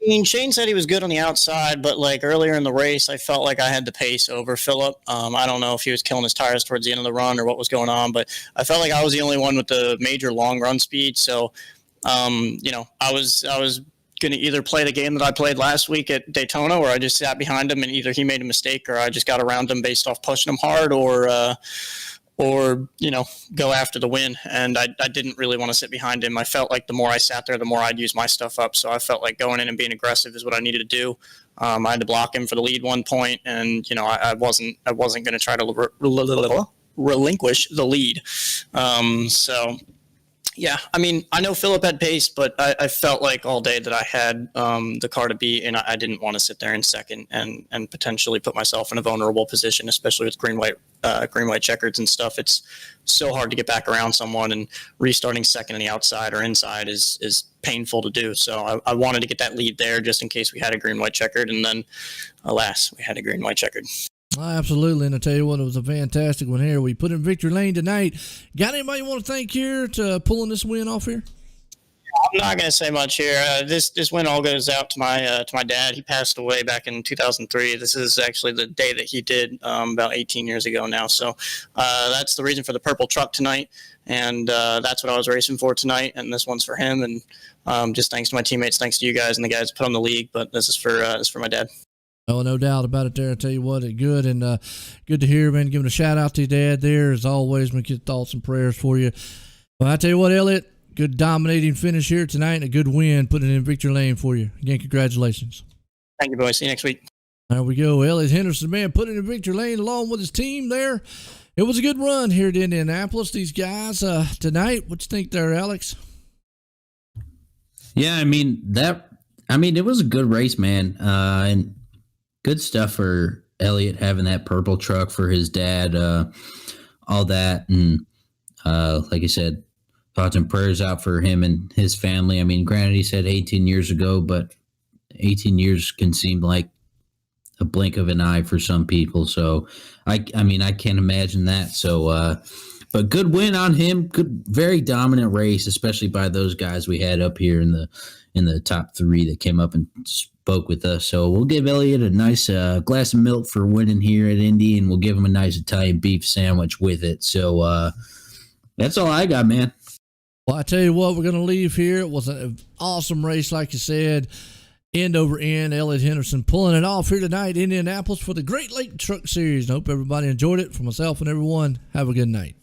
I mean, Shane said he was good on the outside, but like earlier in the race, I felt like I had the pace over Phillip. I don't know if he was killing his tires towards the end of the run or what was going on, but I felt like I was the only one with the major long run speed. So, I was going to either play the game that I played last week at Daytona, where I just sat behind him and either he made a mistake or I just got around him based off pushing him hard, or go after the win. And I didn't really want to sit behind him. I felt like the more I sat there, the more I'd use my stuff up. So I felt like going in and being aggressive is what I needed to do. I had to block him for the lead one point, and I wasn't going to try to relinquish the lead. So. Yeah, I mean, I know Phillip had pace, but I felt like all day that I had the car to beat, and I didn't want to sit there in second and potentially put myself in a vulnerable position, especially with green white checkers and stuff. It's so hard to get back around someone, and restarting second on the outside or inside is painful to do. So I wanted to get that lead there just in case we had a green white checkered, and then alas, we had a green white checkered. Absolutely, and I tell you what, it was a fantastic one here. We put in victory lane tonight. Got anybody you want to thank here to pulling this win off here? I'm not going to say much here. This win all goes out to my dad. He passed away back in 2003. This is actually the day that he did, about 18 years ago now. So that's the reason for the purple truck tonight, and that's what I was racing for tonight. And this one's for him. And just thanks to my teammates, thanks to you guys and the guys that put on the league. But this is for my dad. Oh, no doubt about it there. I tell you what, it's good, and good to hear, man. Giving a shout-out to your dad there. As always, we get thoughts and prayers for you. Well, I tell you what, Elliot, good dominating finish here tonight and a good win, putting it in victory lane for you. Again, congratulations. Thank you, boys. See you next week. There we go. Elliot Henderson, man, put it in victory lane along with his team there. It was a good run here at Indianapolis. These guys tonight, what you think there, Alex? Yeah, it was a good race, man. And good stuff for Elliot having that purple truck for his dad, all that. And like I said, thoughts and prayers out for him and his family. I mean, granted, he said 18 years ago, but 18 years can seem like a blink of an eye for some people. So, I can't imagine that. So, but good win on him. Good, very dominant race, especially by those guys we had up here in the top 3 that came up and spoke with us. So we'll give Elliot a nice glass of milk for winning here at Indy, and we'll give him a nice Italian beef sandwich with it. So that's all I got, man. Well, I tell you what, we're going to leave here. It was an awesome race, like you said, end over end. Elliot Henderson pulling it off here tonight in Indianapolis for the Great Lake Truck Series. I hope everybody enjoyed it. For myself and everyone, have a good night.